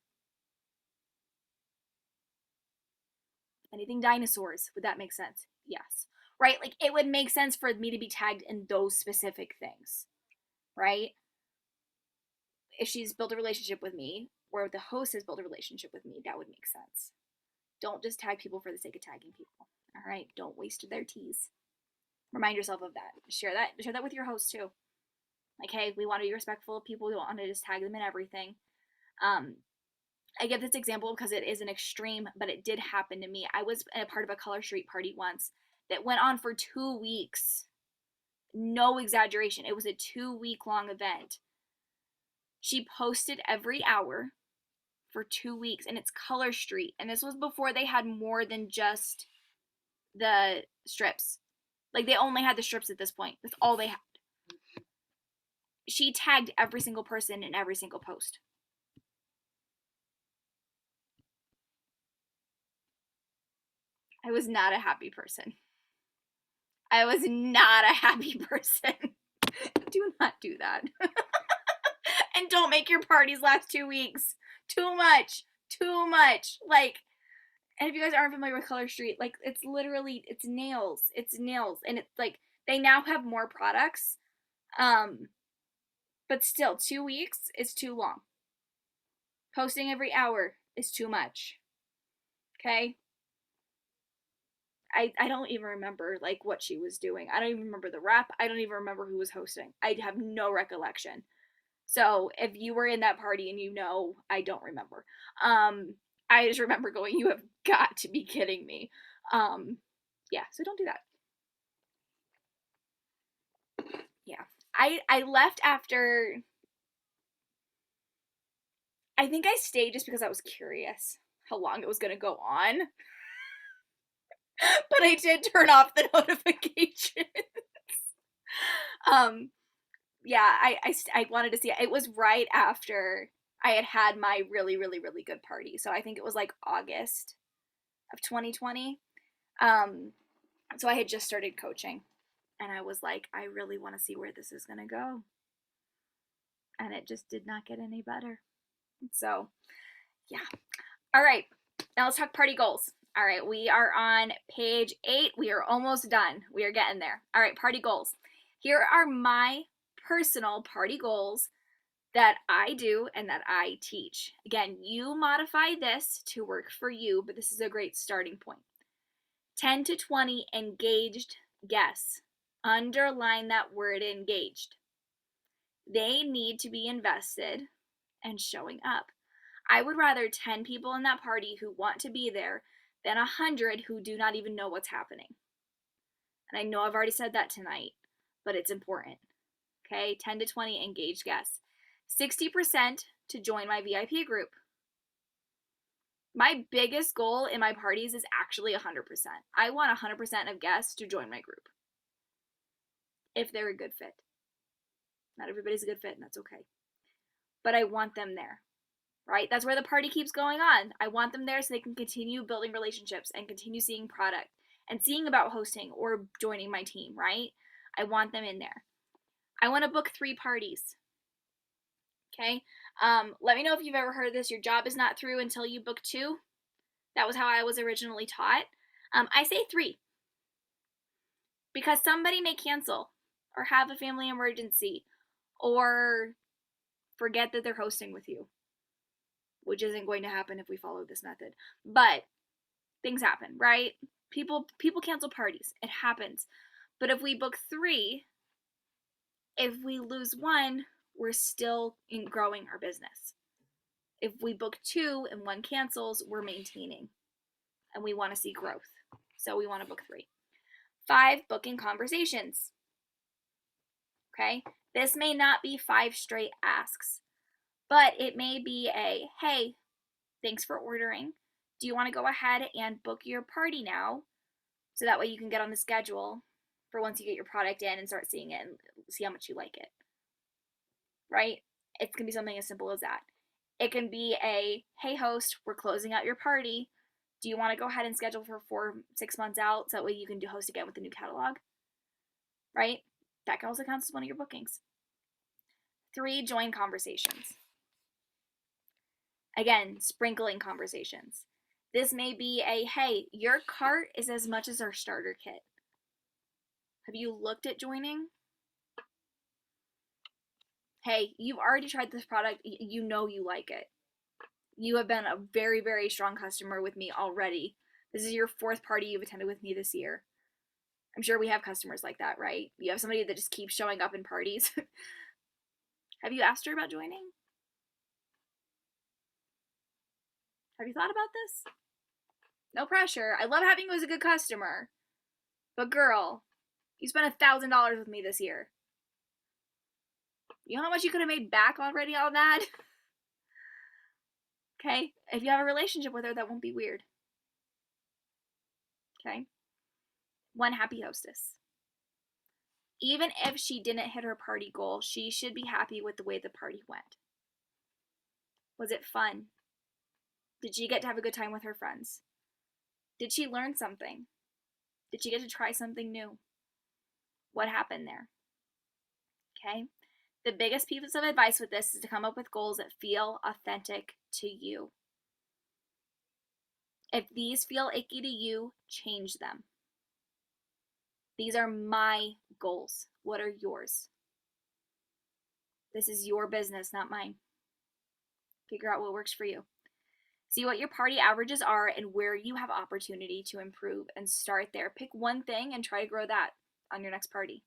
Anything dinosaurs, would that make sense? Yes. Right? Like it would make sense for me to be tagged in those specific things. Right? If she's built a relationship with me, or the host has built a relationship with me, that would make sense. Don't just tag people for the sake of tagging people. All right? Don't waste their teas. Remind yourself of that. Share that with your host too. Like, hey, we want to be respectful of people. We don't want to just tag them in everything. I give this example because it is an extreme, but it did happen to me. I was a part of a Color Street party once that went on for 2 weeks. No exaggeration. It was a 2-week long event. She posted every hour for 2 weeks, and it's Color Street. And this was before they had more than just the strips. Like, they only had the strips at this point. That's all they had. She tagged every single person in every single post. I was not a happy person. I was not a happy person. Do not do that. And don't make your parties last 2 weeks. Too much. Too much. Like, and if you guys aren't familiar with Color Street, like, it's literally, it's nails. It's nails. And it's like, they now have more products. But still, 2 weeks is too long. Posting every hour is too much. Okay? I don't even remember like what she was doing. I don't even remember the rep. I don't even remember who was hosting. I have no recollection. So if you were in that party and you know, I don't remember. I just remember going, you have got to be kidding me. Yeah, so don't do that. Yeah. I left after I think I stayed just because I was curious how long it was going to go on. But I did turn off the notifications. um, yeah, I wanted to see it. It was right after I had my really, really, really good party. So I think it was like August of 2020. Um, so I had just started coaching and I was like, I really want to see where this is going to go. And it just did not get any better. So, yeah. All right. Now let's talk party goals. All right. We are on page 8. We are almost done. We are getting there. All right. Party goals. Here are my personal party goals that I do and that I teach. Again, you modify this to work for you, but this is a great starting point. 10 to 20 engaged guests. Underline that word engaged. They need to be invested and showing up. I would rather 10 people in that party who want to be there than 100 who do not even know what's happening. And I know I've already said that tonight, but it's important. Okay, 10 to 20 engaged guests. 60% to join my VIP group. My biggest goal in my parties is actually 100%. I want 100% of guests to join my group if they're a good fit. Not everybody's a good fit, and that's okay. But I want them there, right? That's where the party keeps going on. I want them there so they can continue building relationships and continue seeing product and seeing about hosting or joining my team, right? I want them in there. I want to book 3 parties. Okay. Let me know if you've ever heard this. Your job is not through until you book 2. That was how I was originally taught. I say 3 because somebody may cancel or have a family emergency or forget that they're hosting with you, which isn't going to happen if we follow this method. But things happen, right? People cancel parties. It happens. But if we book 3, if we lose 1, we're still growing our business. If we book 2 and 1 cancels, we're maintaining. And we want to see growth. So we want to book 3. 5, booking conversations. Okay? This may not be 5 straight asks, but it may be a, hey, thanks for ordering. Do you want to go ahead and book your party now? So that way you can get on the schedule for once you get your product in and start seeing it and see how much you like it. Right? It's going to be something as simple as that. It can be a, hey host, we're closing out your party. Do you want to go ahead and schedule for 6 months out so that way you can do host again with the new catalog? Right? That also counts as one of your bookings. 3, join conversations. Again, sprinkling conversations. This may be a, hey, your cart is as much as our starter kit. Have you looked at joining? Hey, you've already tried this product. You know you like it. You have been a very, very strong customer with me already. This is your 4th party you've attended with me this year. I'm sure we have customers like that, right? You have somebody that just keeps showing up in parties. Have you asked her about joining? Have you thought about this? No pressure. I love having you as a good customer. But girl, you spent $1,000 with me this year. You know how much you could have made back already on that? Okay? If you have a relationship with her, that won't be weird. Okay? 1, happy hostess. Even if she didn't hit her party goal, she should be happy with the way the party went. Was it fun? Did she get to have a good time with her friends? Did she learn something? Did she get to try something new? What happened there? Okay? The biggest piece of advice with this is to come up with goals that feel authentic to you. If these feel icky to you, change them. These are my goals. What are yours? This is your business, not mine. Figure out what works for you. See what your party averages are and where you have opportunity to improve and start there. Pick one thing and try to grow that on your next party.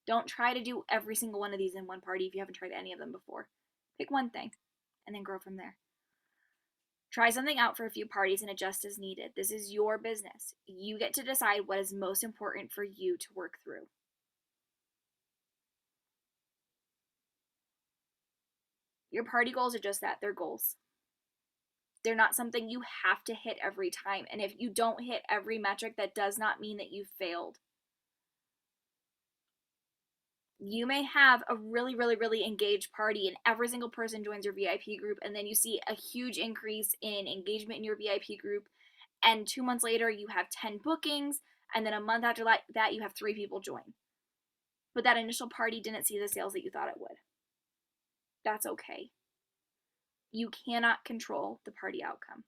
Don't try to do every single one of these in one party if you haven't tried any of them before. Pick one thing and then grow from there. Try something out for a few parties and adjust as needed. This is your business. You get to decide what is most important for you to work through. Your party goals are just that, they're goals. They're not something you have to hit every time. And if you don't hit every metric, that does not mean that you failed. You may have a really, really, really engaged party and every single person joins your VIP group, and then you see a huge increase in engagement in your VIP group, and 2 months later you have 10 bookings, and then a month after that you have 3 people join. But that initial party didn't see the sales that you thought it would. That's okay. You cannot control the party outcome.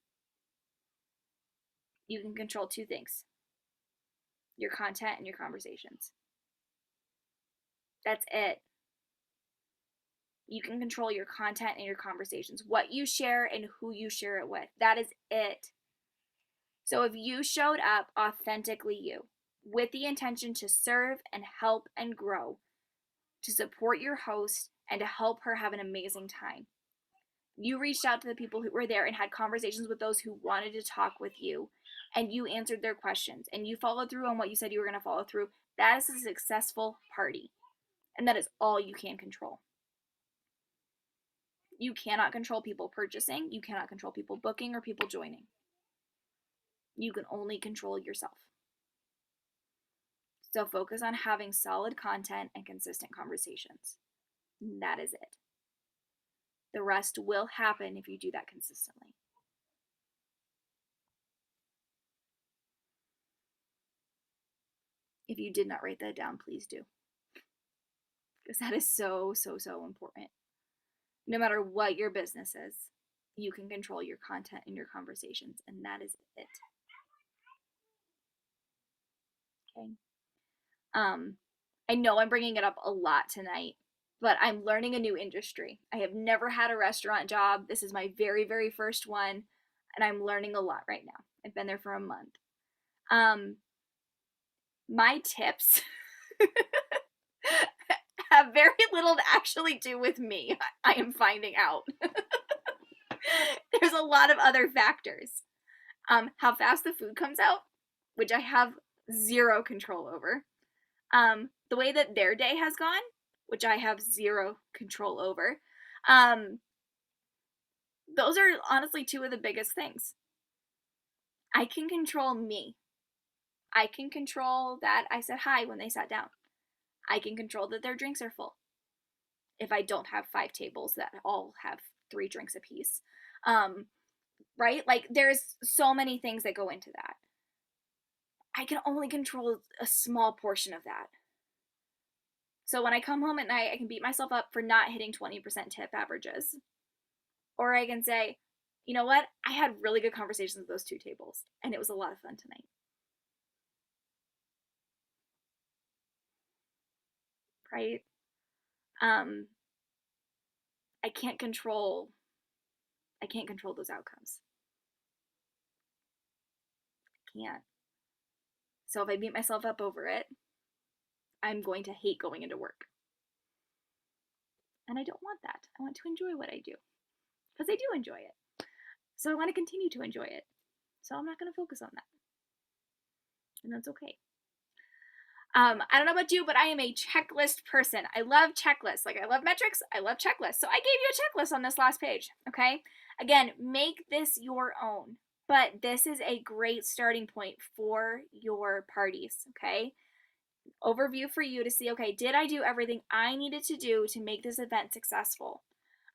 You can control 2 things: your content and your conversations. That's it. You can control your content and your conversations, what you share and who you share it with. That is it. So if you showed up authentically you, with the intention to serve and help and grow, to support your host and to help her have an amazing time, you reached out to the people who were there and had conversations with those who wanted to talk with you, and you answered their questions, and you followed through on what you said you were going to follow through, that is a successful party. And that is all you can control. You cannot control people purchasing. You cannot control people booking or people joining. You can only control yourself. So focus on having solid content and consistent conversations. And that is it. The rest will happen if you do that consistently. If you did not write that down, please do. Because that is so, so, so important. No matter what your business is, you can control your content and your conversations, and that is it. Okay. I know I'm bringing it up a lot tonight, but I'm learning a new industry. I have never had a restaurant job. This is my very, very first one, and I'm learning a lot right now. I've been there for a month. My tips have very little to actually do with me, I am finding out. There's a lot of other factors. How fast the food comes out, which I have zero control over. The way that their day has gone, which I have zero control over. Those are honestly 2 of the biggest things. I can control me. I can control that I said hi when they sat down. I can control that their drinks are full. If I don't have 5 tables that all have 3 drinks apiece. Right? Like, there's so many things that go into that. I can only control a small portion of that. So when I come home at night, I can beat myself up for not hitting 20% tip averages. Or I can say, you know what? I had really good conversations with those 2 tables, and it was a lot of fun tonight. Right? I can't control those outcomes. I can't. So if I beat myself up over it, I'm going to hate going into work. And I don't want that. I want to enjoy what I do, because I do enjoy it. So I want to continue to enjoy it. So I'm not going to focus on that. And that's okay. I don't know about you, but I am a checklist person. I love checklists. Like, I love metrics. I love checklists. So I gave you a checklist on this last page. Okay. Again, make this your own, but this is a great starting point for your parties. Okay. Overview for you to see, okay, did I do everything I needed to do to make this event successful?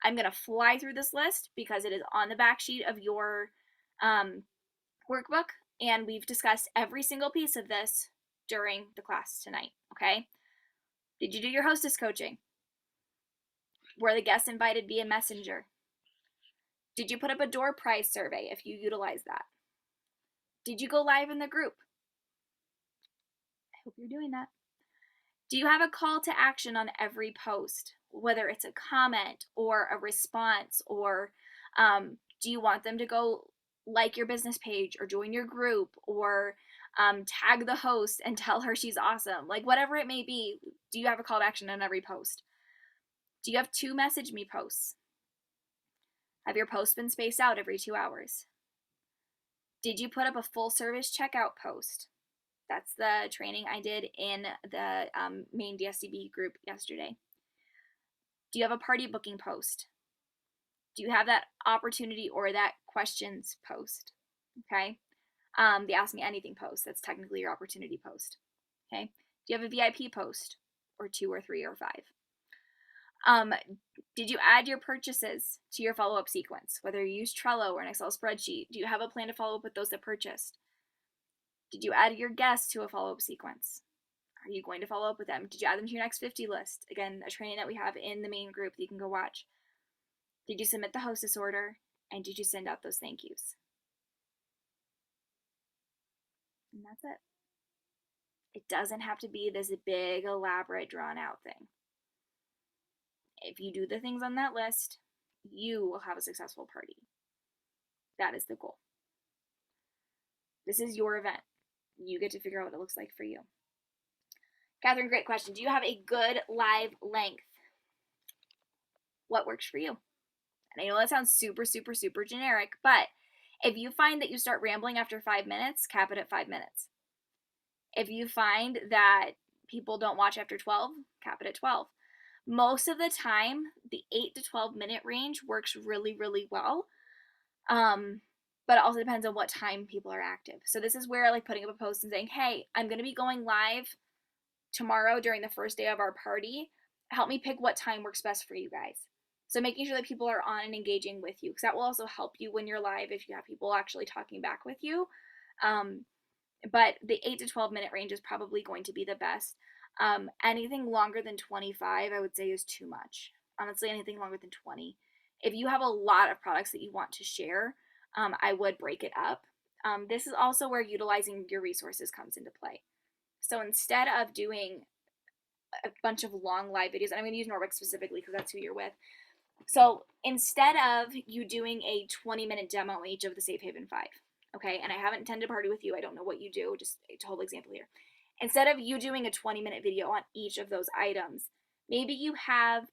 I'm going to fly through this list because it is on the back sheet of your workbook, and we've discussed every single piece of this during the class tonight, okay? Did you do your hostess coaching? Were the guests invited via messenger? Did you put up a door prize survey if you utilize that? Did you go live in the group? I hope you're doing that. Do you have a call to action on every post, whether it's a comment or a response, or do you want them to go like your business page or join your group or tag the host and tell her she's awesome? Like, whatever it may be, do you have a call to action on every post? Do you have 2 message me posts? Have your posts been spaced out every 2 hours? Did you put up a full service checkout post? That's the training I did in the main DSCB group yesterday. Do you have a party booking post? Do you have that opportunity or that questions post? Okay. The Ask Me Anything post, that's technically your opportunity post. Okay. Do you have a VIP post, or 2 or 3 or 5? Did you add your purchases to your follow-up sequence? Whether you use Trello or an Excel spreadsheet, do you have a plan to follow up with those that purchased? Did you add your guests to a follow-up sequence? Are you going to follow up with them? Did you add them to your next 50 list? Again, a training that we have in the main group that you can go watch. Did you submit the hostess order? And did you send out those thank yous? And that's it. It doesn't have to be this big, elaborate, drawn out thing. If you do the things on that list, you will have a successful party. That is the goal. This is your event. You get to figure out what it looks like for you. Catherine, great question. Do you have a good live length? What works for you? And I know that sounds super, super, super generic, but if you find that you start rambling after 5 minutes, cap it at 5 minutes. If you find that people don't watch after 12, cap it at 12. Most of the time, the 8 to 12 minute range works really, really well. But it also depends on what time people are active. So this is where, like, putting up a post and saying, hey, I'm going to be going live tomorrow during the first day of our party. Help me pick what time works best for you guys. So making sure that people are on and engaging with you, because that will also help you when you're live if you have people actually talking back with you. But the 8 to 12 minute range is probably going to be the best. Anything longer than 25, I would say, is too much. Honestly, anything longer than 20. If you have a lot of products that you want to share, I would break it up. This is also where utilizing your resources comes into play. So instead of doing a bunch of long live videos, and I'm going to use Norwick specifically because that's who you're with. So instead of you doing a 20-minute demo on each of the Safe Haven 5, okay, and I haven't attended a party with you, I don't know what you do, just a total example here. Instead of you doing a 20-minute video on each of those items, maybe you have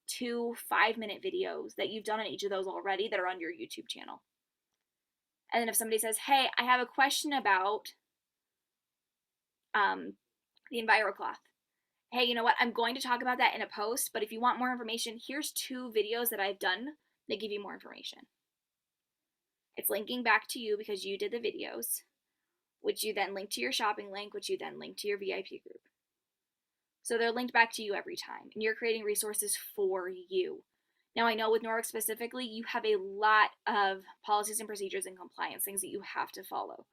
2 5-minute videos that you've done on each of those already that are on your YouTube channel. And then if somebody says, hey, I have a question about the EnviroCloth. Hey, you know what? I'm going to talk about that in a post, but if you want more information, here's 2 videos that I've done that give you more information. It's linking back to you because you did the videos, which you then link to your shopping link, which you then link to your VIP group. So they're linked back to you every time, and you're creating resources for you. Now, I know with Norwick specifically, you have a lot of policies and procedures and compliance things that you have to follow.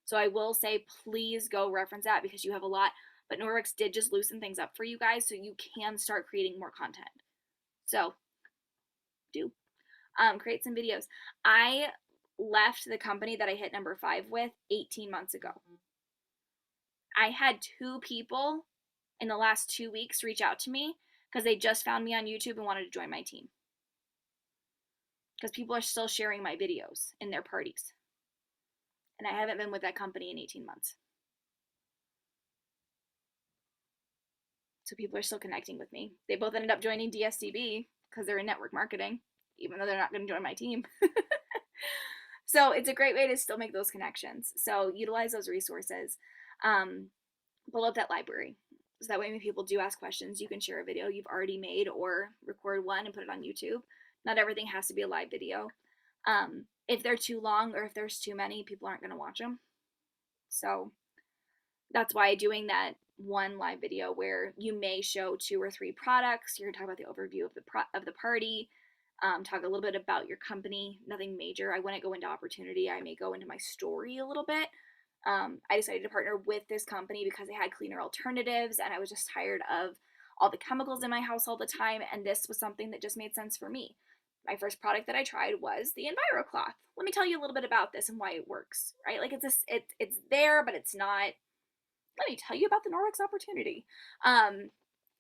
So I will say, please go reference that because you have a lot. But Norwick's did just loosen things up for you guys so you can start creating more content. So do create some videos. I left the company that I hit number 5 with 18 months ago. I had 2 people in the last 2 weeks reach out to me because they just found me on YouTube and wanted to join my team. Because people are still sharing my videos in their parties. And I haven't been with that company in 18 months. So people are still connecting with me. They both ended up joining DSCB because they're in network marketing, even though they're not going to join my team. So it's a great way to still make those connections. So utilize those resources. Build up that library. So that way when people do ask questions, you can share a video you've already made or record one and put it on YouTube. Not everything has to be a live video. If they're too long or if there's too many, people aren't going to watch them. So that's why doing that one live video where you may show 2 or 3 products, you're going to talk about the overview of the party, talk a little bit about your company, nothing major. I wouldn't go into opportunity. I may go into my story a little bit. I decided to partner with this company because they had cleaner alternatives and I was just tired of all the chemicals in my house all the time, and this was something that just made sense for me. My first product that I tried was the EnviroCloth. Let me tell you a little bit about this and why it works, right? Like it's there, but it's not. Let me tell you about the Norwick's opportunity.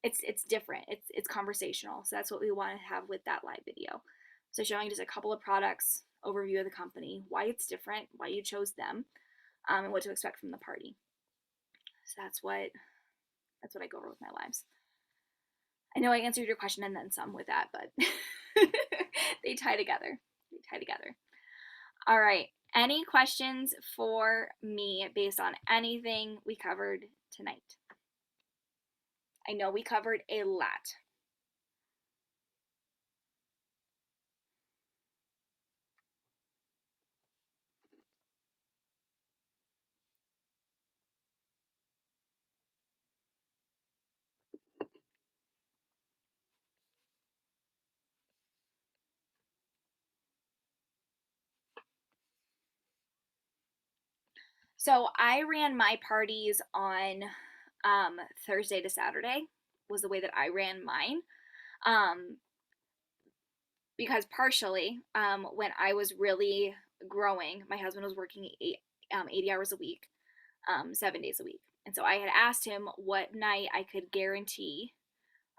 It's different. It's conversational. So that's what we want to have with that live video. So showing just a couple of products, overview of the company, why it's different, why you chose them, and what to expect from the party. So that's what I go over with my lives. I know I answered your question and then some with that, but they tie together. They tie together. All right. Any questions for me based on anything we covered tonight? I know we covered a lot. So I ran my parties on Thursday to Saturday was the way that I ran mine. Um, because partially, when I was really growing, my husband was working 80 hours a week, 7 days a week. And so I had asked him what night I could guarantee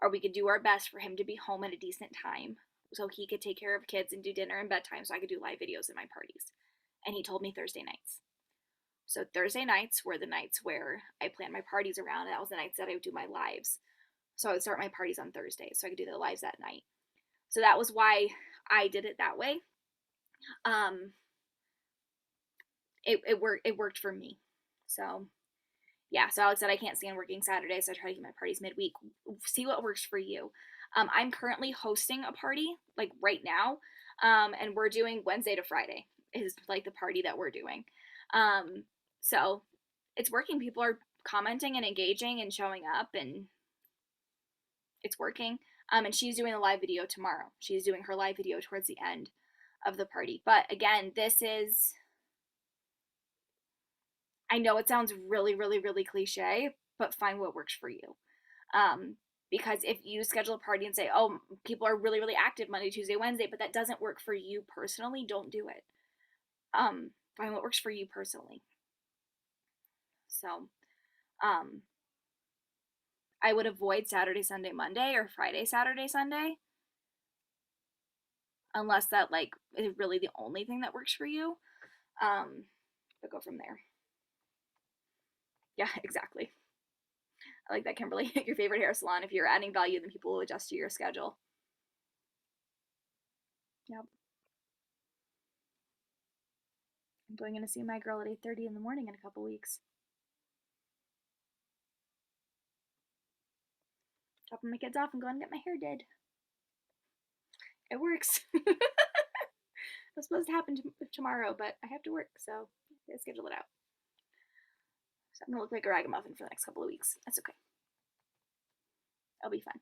or we could do our best for him to be home at a decent time so he could take care of kids and do dinner and bedtime so I could do live videos in my parties. And he told me Thursday nights. So Thursday nights were the nights where I planned my parties around. That was the nights that I would do my lives. So I would start my parties on Thursdays so I could do the lives that night. So that was why I did it that way. Um, it worked for me. So yeah, so Alex said I can't stand working Saturdays, so I try to keep my parties midweek. See what works for you. I'm currently hosting a party like right now, and we're doing Wednesday to Friday is like the party that we're doing. Um, so it's working. People are commenting and engaging and showing up, and it's working. And she's doing a live video tomorrow. She's doing her live video towards the end of the party. But again, this is, I know it sounds really, really, really cliche, but find what works for you. Because if you schedule a party and say, oh, people are really, really active Monday, Tuesday, Wednesday, but that doesn't work for you personally, don't do it. Find what works for you personally. So, I would avoid Saturday, Sunday, Monday, or Friday, Saturday, Sunday, unless that like is really the only thing that works for you. But go from there. Yeah, exactly. I like that, Kimberly. Your favorite hair salon. If you're adding value, then people will adjust to your schedule. Yep. I'm going to see my girl at 8:30 in the morning in a couple weeks. Dropping my kids off and going to get my hair did. It works. It was supposed to happen tomorrow, but I have to work, so I schedule it out. So I'm gonna look like a ragamuffin for the next couple of weeks. That's okay. It'll be fun.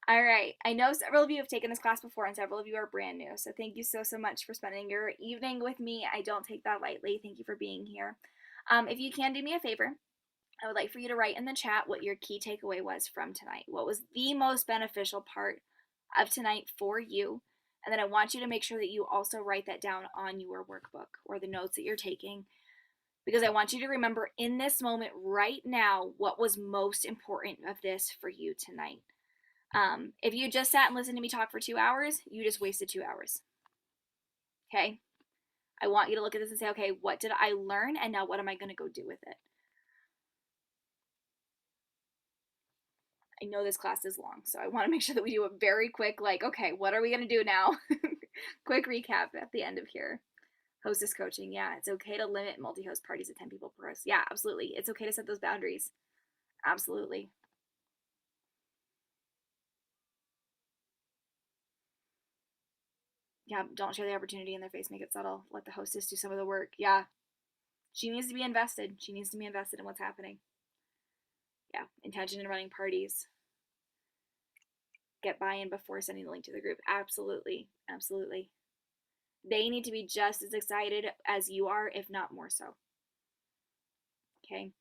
All right. I know several of you have taken this class before and several of you are brand new. So thank you so, so much for spending your evening with me. I don't take that lightly. Thank you for being here. If you can do me a favor, I would like for you to write in the chat what your key takeaway was from tonight. What was the most beneficial part of tonight for you? And then I want you to make sure that you also write that down on your workbook or the notes that you're taking, because I want you to remember in this moment right now what was most important of this for you tonight. If you just sat and listened to me talk for 2 hours, you just wasted 2 hours. Okay? I want you to look at this and say, okay, what did I learn? And now what am I going to go do with it? I know this class is long, so I want to make sure that we do a very quick, like, okay, what are we going to do now? Quick recap at the end of here. Hostess coaching. Yeah, it's okay to limit multi-host parties to 10 people per host. Yeah, absolutely. It's okay to set those boundaries. Absolutely. Yeah, don't share the opportunity in their face. Make it subtle. Let the hostess do some of the work. Yeah, she needs to be invested. She needs to be invested in what's happening. Yeah, intention in running parties. Get buy-in before sending the link to the group. Absolutely. Absolutely. They need to be just as excited as you are, if not more so. Okay.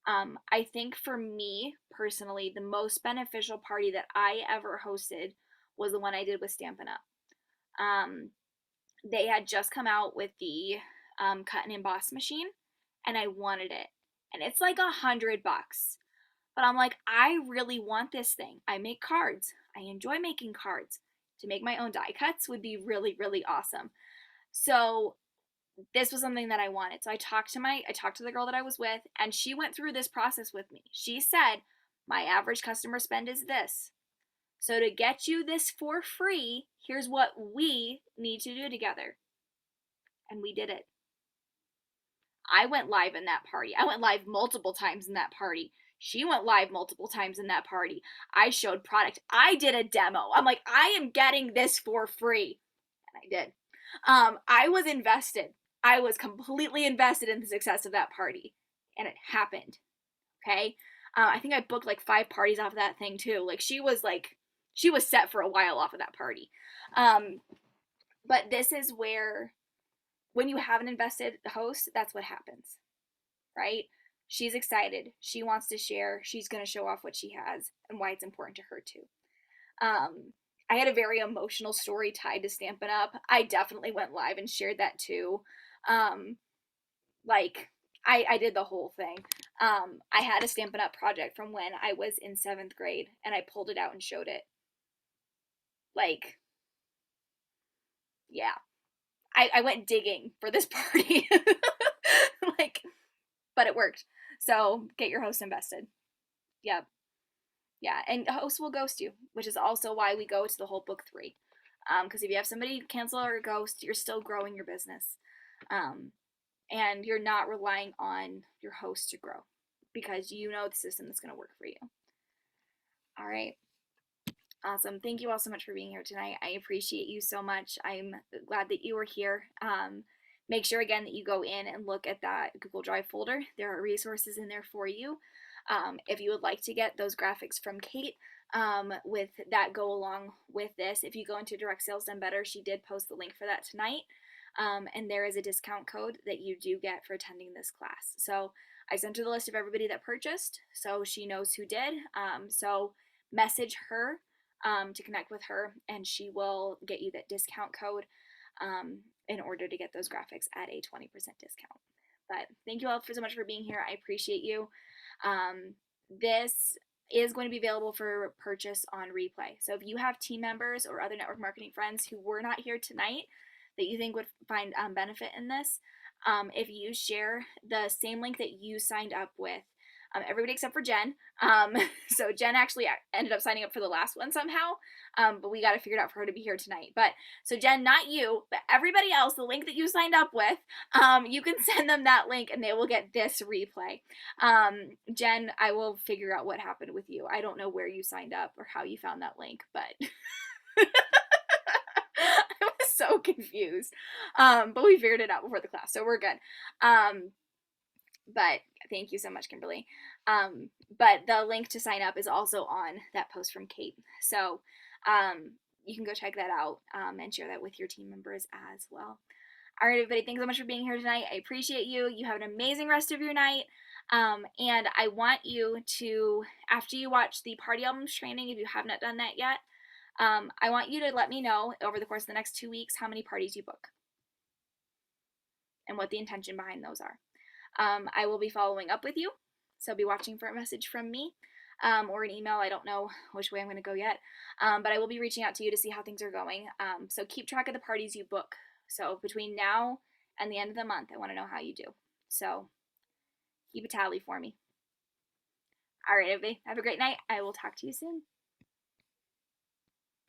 I think for me personally, the most beneficial party that I ever hosted was the one I did with Stampin' Up. They had just come out with the cut and emboss machine, and I wanted it. And it's like $100. But I'm like, I really want this thing. I make cards. I enjoy making cards. To make my own die cuts would be really, really awesome. So this was something that I wanted. So I talked to the girl that I was with, and she went through this process with me. She said, my average customer spend is this. So to get you this for free, here's what we need to do together. And we did it. I went live in that party. I went live multiple times in that party. She went live multiple times in that party. I showed product. I did a demo. I'm like, I am getting this for free. And I did. I was invested. I was completely invested in the success of that party. And it happened. Okay. I think I booked like 5 parties off of that thing too. She was set for a while off of that party. But this is where when you have an invested host, that's what happens, right? She's excited. She wants to share. She's going to show off what she has and why it's important to her too. I had a very emotional story tied to Stampin' Up. I definitely went live and shared that too. Um, like I did the whole thing. I had a Stampin' Up project from when I was in 7th grade, and I pulled it out and showed it. Like, yeah, I went digging for this party. Like, but it worked. So get your host invested. Yep. Yeah, and hosts will ghost you, which is also why we go to the whole book 3. Because if you have somebody cancel or ghost, you're still growing your business. Um, and you're not relying on your host to grow because you know the system that's going to work for you. All right. Awesome. Thank you all so much for being here tonight. I appreciate you so much. I'm glad that you were here. Make sure again that you go in and look at that Google Drive folder. There are resources in there for you. If you would like to get those graphics from Kate, with that go along with this, if you go into Direct Sales Done Better, she did post the link for that tonight. And there is a discount code that you do get for attending this class. So I sent her the list of everybody that purchased, so she knows who did. So message her to connect with her, and she will get you that discount code in order to get those graphics at a 20% discount. But thank you all so much for being here. I appreciate you. This is going to be available for purchase on replay. So if you have team members or other network marketing friends who were not here tonight that you think would find benefit in this, if you share the same link that you signed up with, everybody except for Jen. So Jen actually ended up signing up for the last one somehow, but we got to figure it out for her to be here tonight. But so Jen, not you, but everybody else, the link that you signed up with, you can send them that link and they will get this replay. Jen, I will figure out what happened with you. I don't know where you signed up or how you found that link, but I was so confused. But we figured it out before the class, so we're good. But thank you so much, Kimberly. But the link to sign up is also on that post from Kate. So you can go check that out and share that with your team members as well. All right, everybody, thanks so much for being here tonight. I appreciate you. You have an amazing rest of your night. And I want you to, after you watch the Party Albums training, if you have not done that yet, I want you to let me know over the course of the next 2 weeks how many parties you book and what the intention behind those are. I will be following up with you, so be watching for a message from me or an email. I don't know which way I'm going to go yet, but I will be reaching out to you to see how things are going. So keep track of the parties you book. So between now and the end of the month, I want to know how you do. So keep a tally for me. All right, everybody, have a great night. I will talk to you soon.